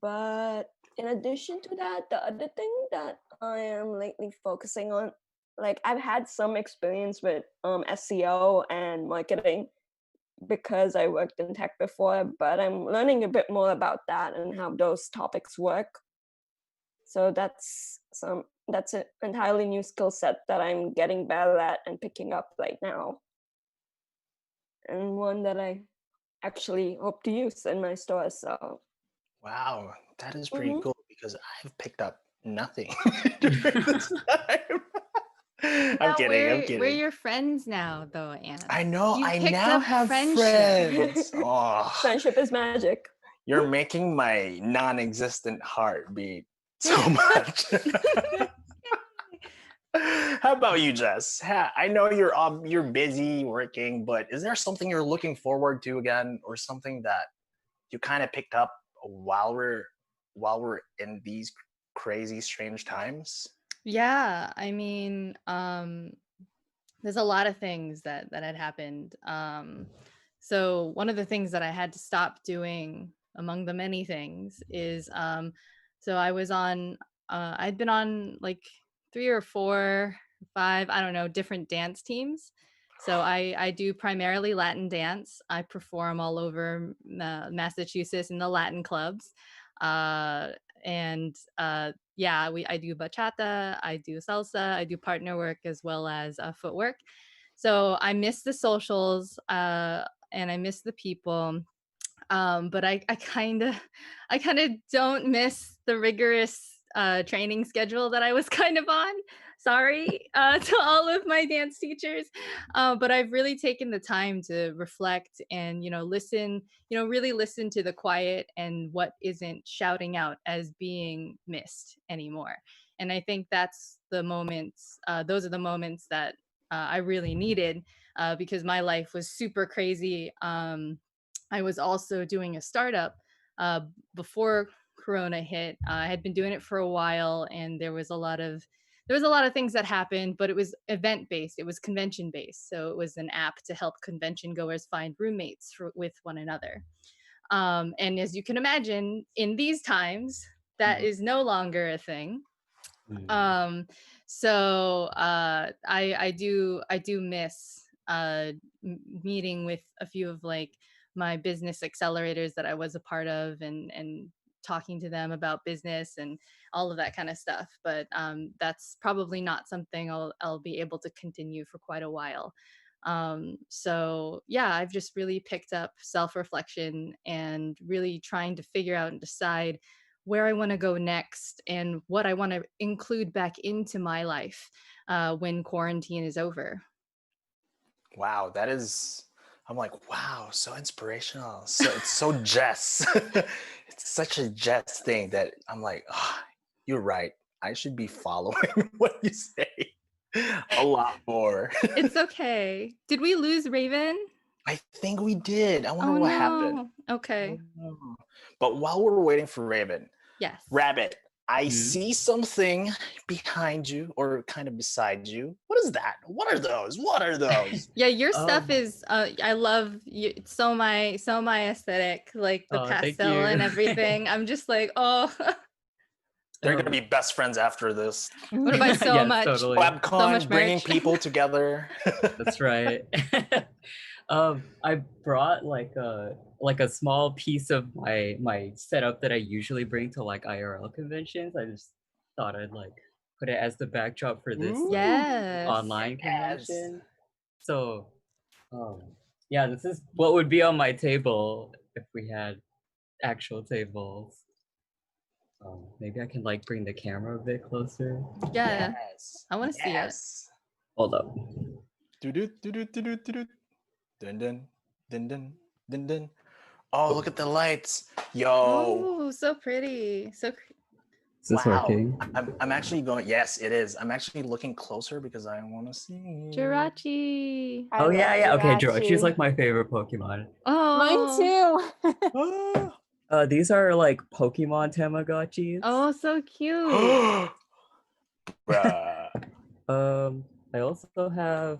But in addition to that, the other thing that I am lately focusing on, like I've had some experience with SEO and marketing because I worked in tech before, but I'm learning a bit more about that and how those topics work. So that's an entirely new skill set that I'm getting better at and picking up right now. And one that I actually hope to use in my store. So
Wow, that is pretty
Mhm.
cool because I've picked up nothing during this time. I'm
Now,
kidding. I'm
we're
kidding.
your friends now, though, Anne.
I know.
You
I
picked
now
up
have
friendship.
friends. Oh,
Friendship is magic.
you're making my non-existent heart beat so much. How about you, Jess? I know you're busy working, but is there something you're looking forward to again, or something that you kind of picked up while we're in these crazy, strange times?
Yeah, I mean, there's a lot of things that had happened. So one of the things that I had to stop doing, among the many things, is so I'd been on like 3 or 4, 5, I don't know, different dance teams. So I do primarily Latin dance. I perform all over Massachusetts in the Latin clubs. Uh, and yeah, I do bachata, I do salsa, I do partner work as well as footwork. So I miss the socials and I miss the people. But I kind of don't miss the rigorous training schedule that I was kind of on. Sorry to all of my dance teachers, but I've really taken the time to reflect and listen, really listen to the quiet and what isn't shouting out as being missed anymore. And I think that's the moments. Those are the moments that I really needed because my life was super crazy. I was also doing a startup uh, before Corona hit. I had been doing it for a while, and there was a lot of things that happened, but it was event based. It was convention based, so it was an app to help convention goers find roommates with one another. And as you can imagine, in these times, that is no longer a thing. Um, so I do miss meeting with a few of like my business accelerators that I was a part of and talking to them about business and all of that kind of stuff. But that's probably not something I'll be able to continue for quite a while. So yeah, I've just really picked up self-reflection and really trying to figure out and decide where I want to go next and what I want to include back into my life when quarantine is over.
Wow, that is I'm like, wow, so inspirational. So it's so Jess. It's such a Jess thing that I'm like, oh, you're right. I should be following what you say a lot more.
It's okay. Did we lose Raven?
I think we did. I wonder
Oh
what happened.
no. Okay.
But while we're waiting for Raven,
Yes.
Rabbit, I
Hmm?
see something behind you or kind of beside you. What is that? What are those? What are those?
Yeah, your stuff
Um,
is I love you, it's so my aesthetic, like the
Thank
pastel and
you.
everything. I'm just like, oh,
They're gonna be best friends after this.
what about so
Yes,
much?
totally.
WebCon,
much
bringing
merch.
people together.
That's right. I brought like a small piece of my setup that I usually bring to like IRL conventions. I just thought I'd like put it as the backdrop for this like,
Yes.
online
Yes.
convention. So, yeah, this is what would be on my table if we had actual tables. Maybe I can like bring the camera a bit closer.
Yeah.
Yes.
I wanna see it.
Yes.
Hold up.
Do-do-do-do-do-do-do. Dun dun dun dun dun dun. Oh, look at the lights. Yo.
Oh, so pretty. So
Is this
Wow.
working?
I'm actually going. Yes, it is. I'm actually looking closer because I want to see.
Jirachi.
I
Oh yeah,
love
yeah. Okay,
Jirachi.
Jirachi's like my favorite Pokemon.
Oh.
Mine too.
Ah.
These are like Pokemon Tamagotchis.
Oh, so cute.
Bruh.
I also have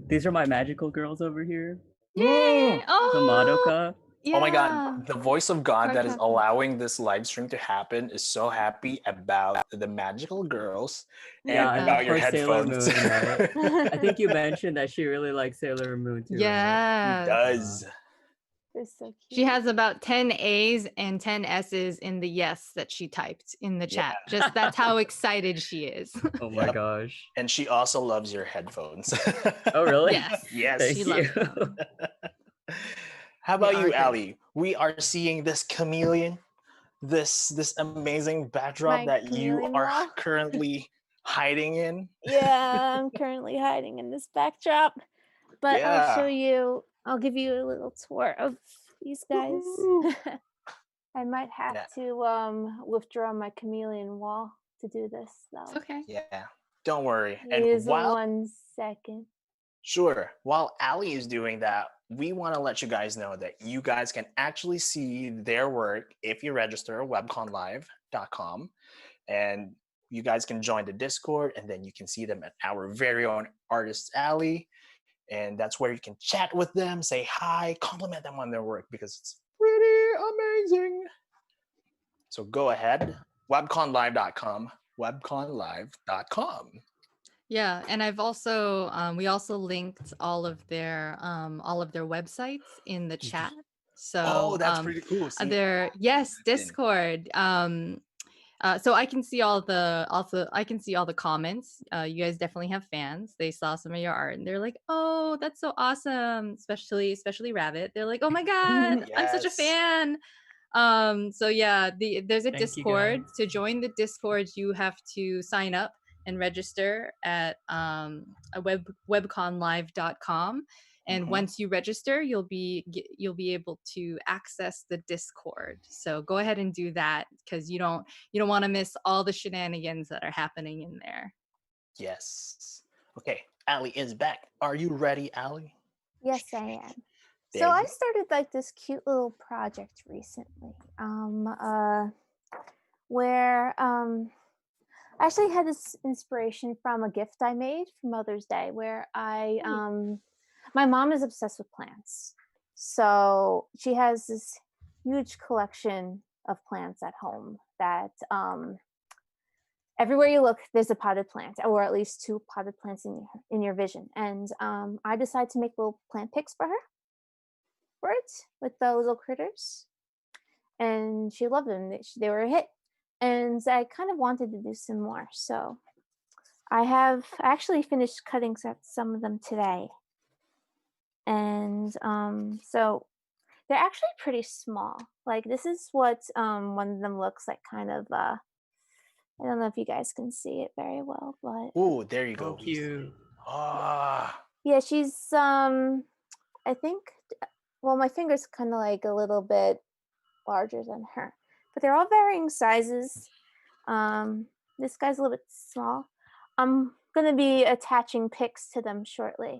these are my magical girls over here.
Yay.
Mm.
The
Oh.
Madoka.
Yeah.
Oh my God, the voice of God that is
Heart-chocolate.
allowing this live stream to happen is so happy about the magical girls and
Yeah, and
about
of
your
course Sailor
headphones.
Moon, right? I think you mentioned that she really likes Sailor Moon too, right?
Yeah.
Does.
They're so cute.
She has about 10 A's and 10 S's in the yes that she typed in the chat. Just that's how excited she is.
Oh my
Yep.
gosh.
And she also loves your headphones.
Oh really?
Yes.
Yes.
Thank
She
you.
loves them.
How
They
about
are
you,
good.
Ali? We are seeing this chameleon, this amazing backdrop
My
that you
chameleon
are
wall.
currently hiding in.
Yeah, I'm currently hiding in this backdrop, but I'll show
Yeah.
you. I'll give you a little tour of these guys.
Woohoo.
I might have
Yeah.
to withdraw my chameleon wall to do this
It's
though.
okay.
Yeah. Don't worry. And
Here's
while
1 second.
Sure. While Ali is doing that, we want to let you guys know that you guys can actually see their work if you register at webconlive.com. And you guys can join the Discord and then you can see them at our very own Artist Alley. And that's where you can chat with them, say hi, compliment them on their work because it's pretty amazing. So go ahead, webconlive.com, webconlive.com.
Yeah, and I've also we also linked all of their websites in the chat. So
Oh, that's pretty cool. See,
their Discord. So I can see all the comments. You guys definitely have fans. They saw some of your art and they're like, "Oh, that's so awesome!" Especially Rabbit. They're like, "Oh my God, I'm such a
Yes.
fan." So yeah, there's a
Thank you,
Discord.
guys.
To join the Discord, you have to sign up and register at webconlive.com. And once you register, you'll be able to access the Discord. So go ahead and do that because you don't want to miss all the shenanigans that are happening in there.
Yes. Okay, Ali is back. Are you ready, Ali?
Yes, I am.
There
So I
you go.
started like this cute little project recently, where I actually had this inspiration from a gift I made for Mother's Day, where my mom is obsessed with plants, so she has this huge collection of plants at home that everywhere you look, there's a potted plant, or at least 2 potted plants in your vision. And I decided to make little plant pics for her. With the little critters, and she loved them. They were a hit, and I kind of wanted to do some more. So I have actually finished cutting some of them today, and so they're actually pretty small. Like this is what one of them looks like. Kind of. I don't know if you guys can see it very well, but
Oh, there you
So
go.
cute.
Ah,
yeah, she's I think, well, my finger's kind of like a little bit larger than her, but they're all varying sizes. This guy's a little bit small. I'm gonna be attaching pics to them shortly.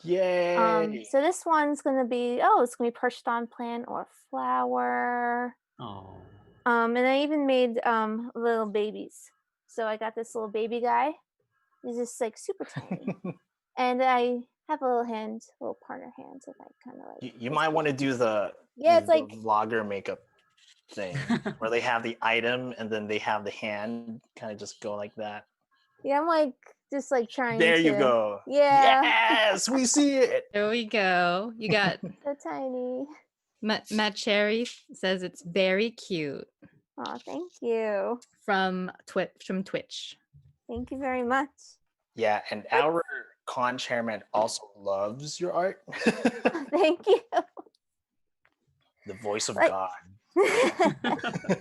Yay!
So this one's gonna be, it's gonna be perched on plant or flower.
Oh.
And I even made little babies. So I got this little baby guy. He's just like super tiny. And I have a little partner hand, so I kind of like.
You might want to do the
Yeah, it's
the
like
vlogger makeup thing where they have the item and then they have the hand kind of just go like that.
I'm like just like trying.
There you
to-
go.
Yeah.
Yes, we see it.
There we go. You got
So tiny.
Matt Cherry says it's very cute
Oh, thank you.
from Twitch.
Thank you very much.
Yeah, and our con chairman also loves your art.
Thank you.
The voice of
Like-
God.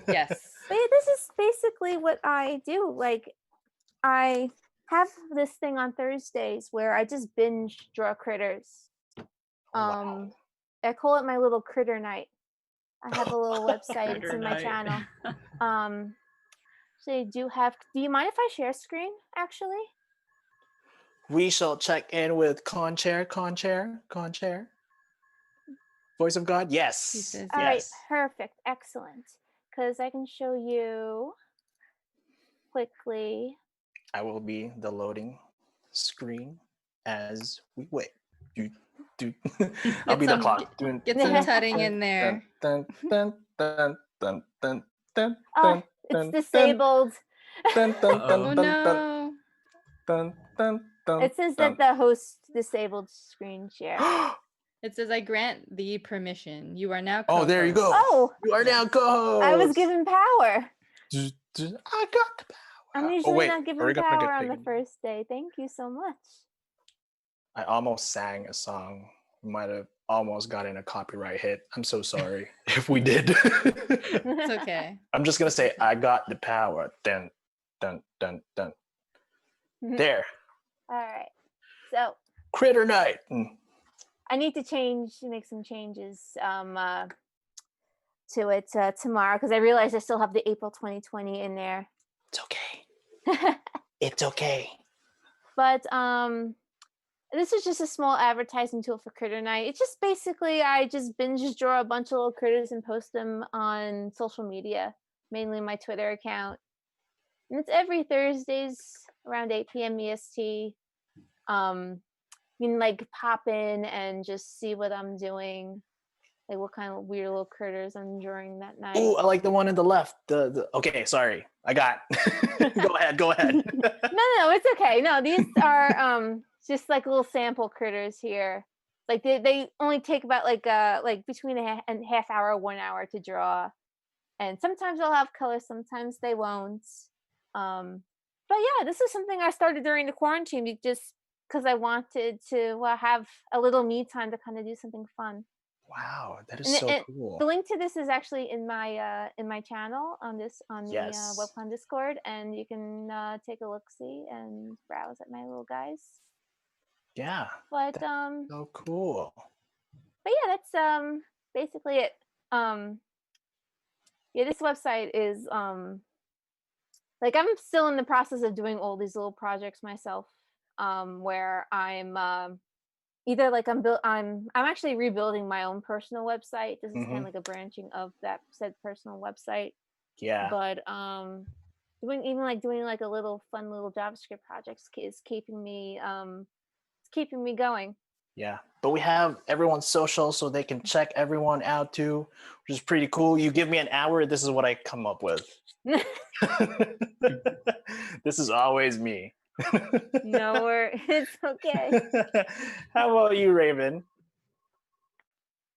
Yes.
But yeah, this is basically what I do. Like, I have this thing on Thursdays where I just binge draw critters.
Wow.
I call it my little critter night. I have a little website. It's
Critter
in my
night.
channel. So do you mind if I share screen actually?
We shall check in with con chair. Voice of God. Yes.
He says
All right,
Yes.
perfect, excellent. Because I can show you quickly.
I will be the loading screen as we wait. I'll be the
some-
clock.
Get some tutting in there.
Oh, it's disabled.
Oh no.
It says that the host disabled screen share.
It says I grant thee permission. You are now
Oh, there you go.
Oh,
You are now co-host.
I was given power.
I got the power.
I'm usually
wait,
not
are we
given
gonna get
power on the
taken?
first day. Thank you so much.
I almost sang a song. We might have almost gotten a copyright hit. I'm so sorry if we did.
It's okay.
I'm just gonna say I got the power. Dun dun dun dun. There.
All right. So
Critter night.
I need to make some changes to it tomorrow because I realized I still have the April 2020 in there.
It's okay. It's okay.
But this is just a small advertising tool for Critter Night. It's just basically I just binge draw a bunch of little critters and post them on social media, mainly my Twitter account. And it's every Thursdays around 8 p.m. EST. You can like pop in and just see what I'm doing, like what kind of weird little critters I'm drawing that night.
Oh, I like the one on the left. The okay, sorry. I got. Go ahead.
No, it's okay. No, these are just like little sample critters here. Like they only take about like between a half hour, 1 hour to draw, and sometimes they'll have color, sometimes they won't. But yeah, this is something I started during the quarantine, just because I wanted to have a little me time to kind of do something fun.
Wow, that is
And
so
it-
cool.
The link to this is actually in my channel on the
Yes.
webcon Discord, and you can take a look, see, and browse at my little guys.
Yeah,
But
so cool.
yeah, that's basically it. Yeah, this website is like I'm still in the process of doing all these little projects myself, where I'm either like I'm actually rebuilding my own personal website. This is kind of like a branching of that said personal website.
Yeah.
But doing like a little fun little JavaScript projects is keeping me going.
Yeah, but we have everyone's social so they can check everyone out too, which is pretty cool. You give me an hour, this is what I come up with. This is always me.
No, it's okay.
How about you, Raven?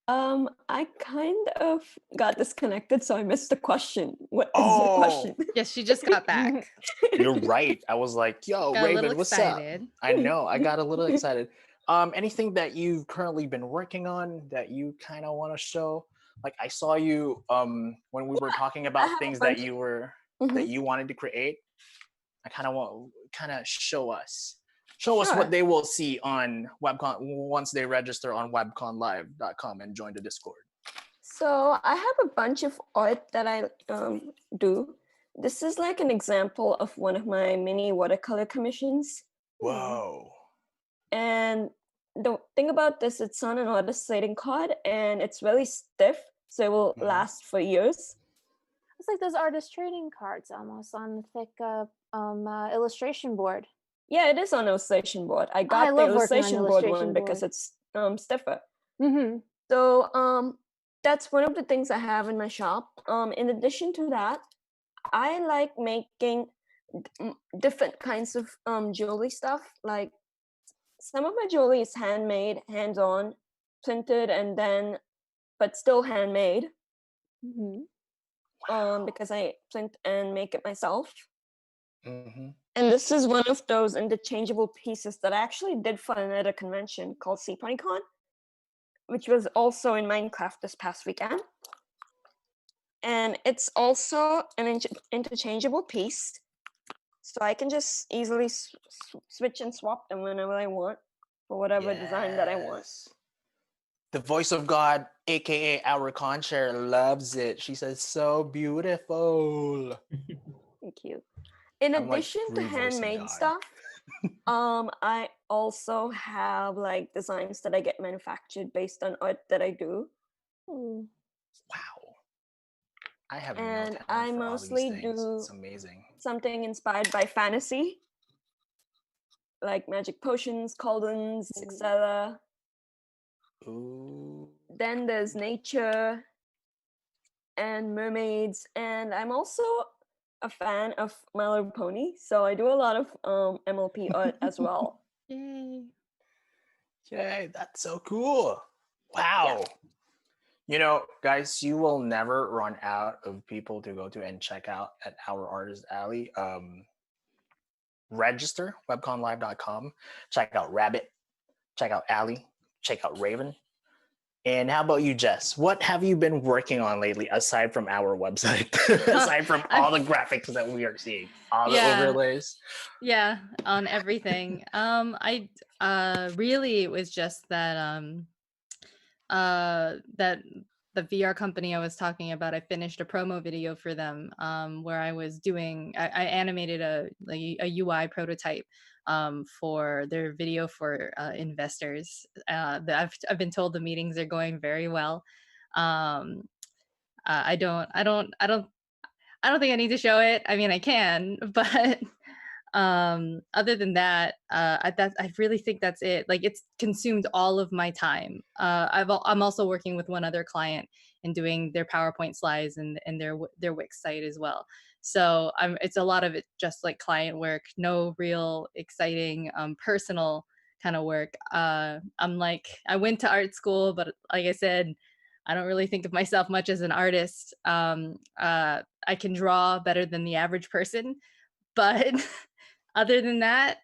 I kind of got disconnected, so I missed the question. What is
Oh.
your question?
Yes, she just got back.
You're right. I was like, yo,
Got a little
Raven, what's up?
excited.
I know, I got a little excited. Anything that you've currently been working on that you kind of want to show? Like I saw you when we were talking
I
about
have a
things that
bunch.
you were that you wanted to create. I kind of want show us. Show us
Sure.
what they will see on webcon once they register on webconlive.com and join the Discord.
So I have a bunch of art that I do. This is like an example of one of my mini watercolor commissions.
Whoa.
And the thing about this, it's on an artist trading card and it's really stiff, so it will last for years.
It's like those artist trading cards almost on the thick illustration board.
Yeah, it is on illustration board. I got the
love working on
illustration board
illustration
one because
board.
it's stiffer.
Mm-hmm.
So that's one of the things I have in my shop. In addition to that, I like making different kinds of jewelry stuff. Like some of my jewelry is handmade, hands-on, printed, and then, but still handmade. Because I print and make it myself. And this is one of those interchangeable pieces that I actually did for another convention called SeaPonyCon, which was also in Minecraft this past weekend. And it's also an interchangeable piece, so I can just easily switch and swap them whenever I want for whatever design that I want.
The voice of God, aka our conchair, loves it. She says, "So beautiful."
Thank you. In
I'm like
addition to
revoicing
handmade
God.
stuff, I also have like designs that I get manufactured based on art that I do.
Wow. I have no
And
talent
I
for all
mostly
these things.
do
It's amazing.
something inspired by fantasy, like magic potions, cauldrons, etc.
Ooh.
Then there's nature and mermaids, and I'm also a fan of My Little Pony, so I do a lot of MLP art as well.
Yay.
Yay, that's so cool. Wow. You know, guys, you will never run out of people to go to and check out at our Artist Alley. Register, webconlive.com. Check out Wrabbit. Check out Alley. Check out Raven. And how about you, Jess? What have you been working on lately aside from our website? Aside from all the graphics that we are seeing, all the overlays.
Yeah, on everything. I really it was just that that the VR company I was talking about, I finished a promo video for them where I was doing I animated a UI prototype for their video for investors. I've been told the meetings are going very well. I don't think I need to show it. I mean, I can, but other than that, I really think that's it. Like, it's consumed all of my time. I'm also working with one other client and doing their PowerPoint slides and their Wix site as well. So it's a lot of it just like client work, no real exciting personal kind of work. I'm like, I went to art school, but like I said, I don't really think of myself much as an artist. I can draw better than the average person, but other than that,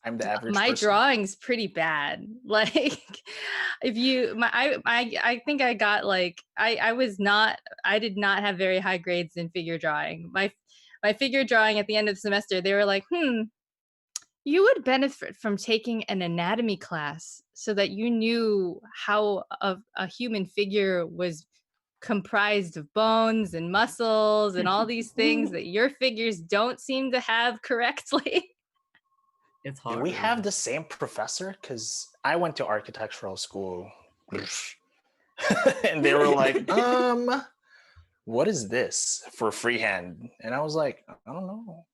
I'm the average
my
person.
drawing's pretty bad. Like, if you, I think I got like, I did not have very high grades in figure drawing. My figure drawing at the end of the semester, they were like, you would benefit from taking an anatomy class so that you knew how a human figure was comprised of bones and muscles and all these things that your figures don't seem to have correctly.
It's hard.
Do we have the same professor? Because I went to architectural school. And they were like, what is this for freehand? And I was like, I don't know.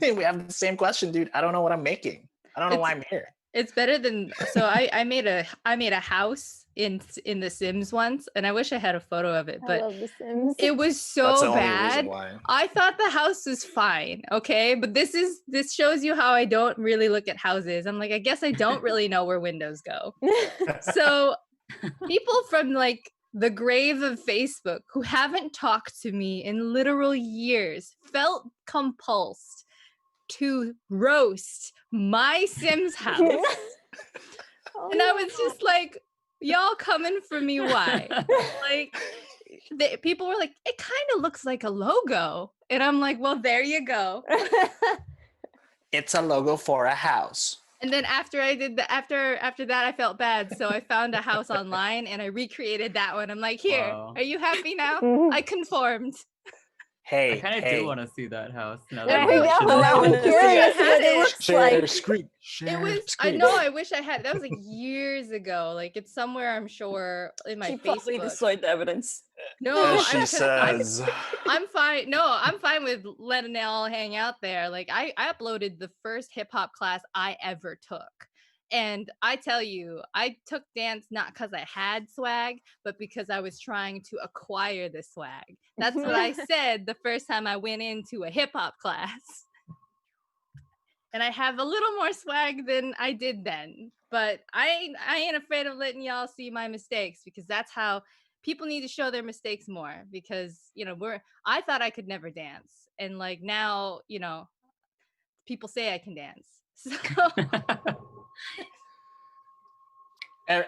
We have the same question, dude. I don't know what I'm making. I don't know why I'm here.
It's better than I made a house in The Sims once, and I wish I had a photo of it,
I
but
love The Sims.
it was
That's the
so
only
bad.
reason why.
I thought the house was fine, okay? But this shows you how I don't really look at houses. I'm like, I guess I don't really know where windows go. So people from like the grave of Facebook who haven't talked to me in literal years felt compulsed to roast my Sims house. And I was just like, y'all coming for me, why? Like, people were like, it kind of looks like a logo. And I'm like, well, there you go.
It's a logo for a house.
And then after I did after that, I felt bad. So I found a house online and I recreated that one. I'm like, here,
Wow.
are you happy now?
Mhm.
I conformed.
Hey,
I kind of
hey.
do want to see that house now.
I
that you
know,
mention
now
it.
I
I'm
wanna see
curious
it.
what it looks
Share
like.
screen.
It
Share
was, I
screen.
know, I wish I had, that was like years ago. Like it's somewhere, I'm sure, in my
She probably
Facebook.
destroyed the evidence.
No,
As she says.
I'm fine. No, I'm fine with letting it all hang out there. Like I uploaded the first hip hop class I ever took. And I tell you, I took dance not because I had swag, but because I was trying to acquire the swag. That's what I said the first time I went into a hip hop class. And I have a little more swag than I did then. But I ain't afraid of letting y'all see my mistakes, because that's how people need to show their mistakes more. Because, you know, I thought I could never dance. And like now, you know, people say I can dance. So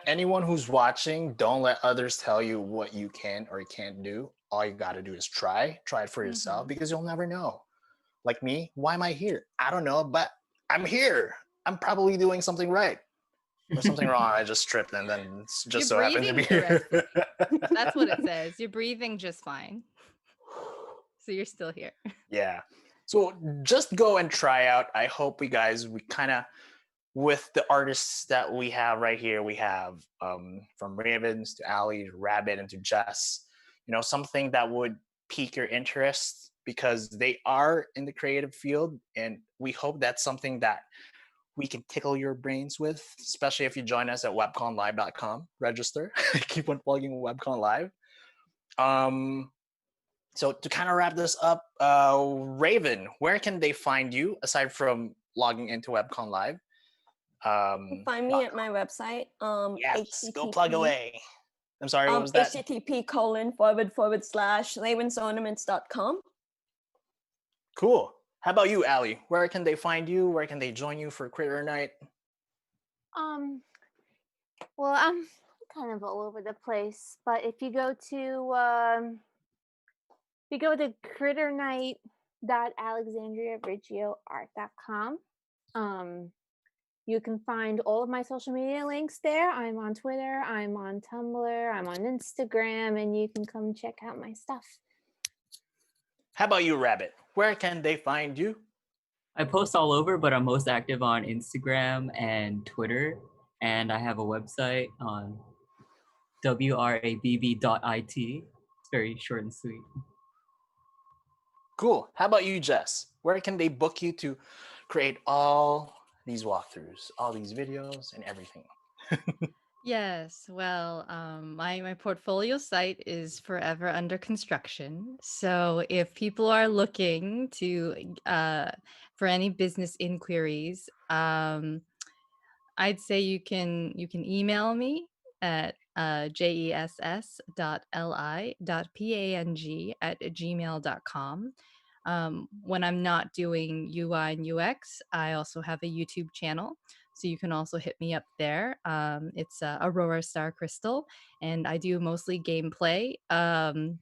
Anyone who's watching, don't let others tell you what you can or can't do. All you got to do is try it for yourself,
Mhm.
because you'll never know. Like me, why am I here? I don't know, but I'm here. I'm probably doing something right or something wrong. I just tripped and then it's just
You're
so happened to be
breathing
here.
that's what it says. You're breathing just fine. So you're still here.
Yeah. So just go and try out. I hope we kind of, with the artists that we have right here, we have from Ravens to Ali, to Wrabbit, and to Jess, you know, something that would pique your interest, because they are in the creative field. And we hope that's something that we can tickle your brains with, especially if you join us at webconlive.com. Register. Keep on plugging Webcon Live. So to kind of wrap this up, Raven, where can they find you aside from logging into Webcon Live?
Find me at my website.
Yes, go plug away. I'm sorry, what was that?
http://ravensornaments.com.
Cool. How about you, Ali? Where can they find you? Where can they join you for Critter Night?
Well, I'm kind of all over the place, but if you go to critternight.alexandriavirgioart.com, you can find all of my social media links there. I'm on Twitter, I'm on Tumblr, I'm on Instagram, and you can come check out my stuff.
How about you, Wrabbit? Where can they find you?
I post all over, but I'm most active on Instagram and Twitter. And I have a website on wrabb.it. It's very short and sweet.
Cool. How about you, Jess? Where can they book you to create all these walkthroughs, all these videos, and everything?
Yes, well, my portfolio site is forever under construction. So if people are looking to for any business inquiries, I'd say you can email me at jess.li.pang@gmail.com. When I'm not doing UI and UX, I also have a YouTube channel. So you can also hit me up there. It's Aurora Starcrystal, and I do mostly gameplay. And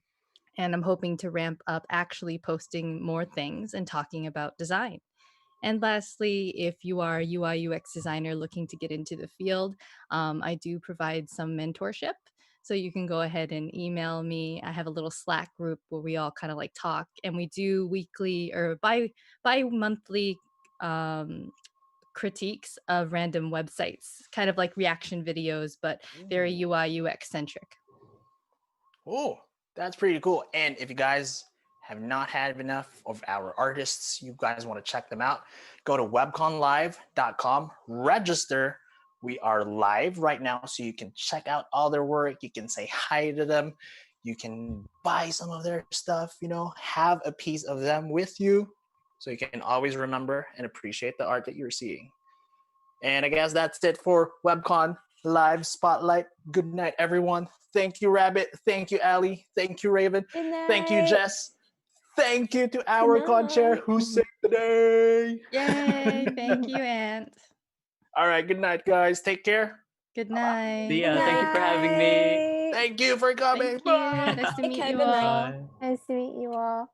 I'm hoping to ramp up actually posting more things and talking about design. And lastly, if you are a UI UX designer looking to get into the field, I do provide some mentorship. So you can go ahead and email me. I have a little Slack group where we all kind of like talk, and we do weekly or bi-monthly critiques of random websites, kind of like reaction videos, but very UI UX centric.
Oh, that's pretty cool. And if you guys have not had enough of our artists, you guys want to check them out, go to webconlive.com, register. We are live right now, so you can check out all their work. You can say hi to them. You can buy some of their stuff, you know, have a piece of them with you, so you can always remember and appreciate the art that you're seeing. And I guess that's it for WebCon Live Spotlight. Good night, everyone. Thank you, Wrabbit. Thank you, Ali. Thank you, Raven.
Good night.
Thank you, Jess. Thank you to our co-chair
night.
who saved the day.
Yay! Thank you, Ant.
All right, good night, guys. Take care.
Good night.
See ya. Thank you for having me.
Thank you for coming.
Thank you.
Bye.
Nice to meet
Okay,
you
good night.
all.
Bye.
Nice to meet you all.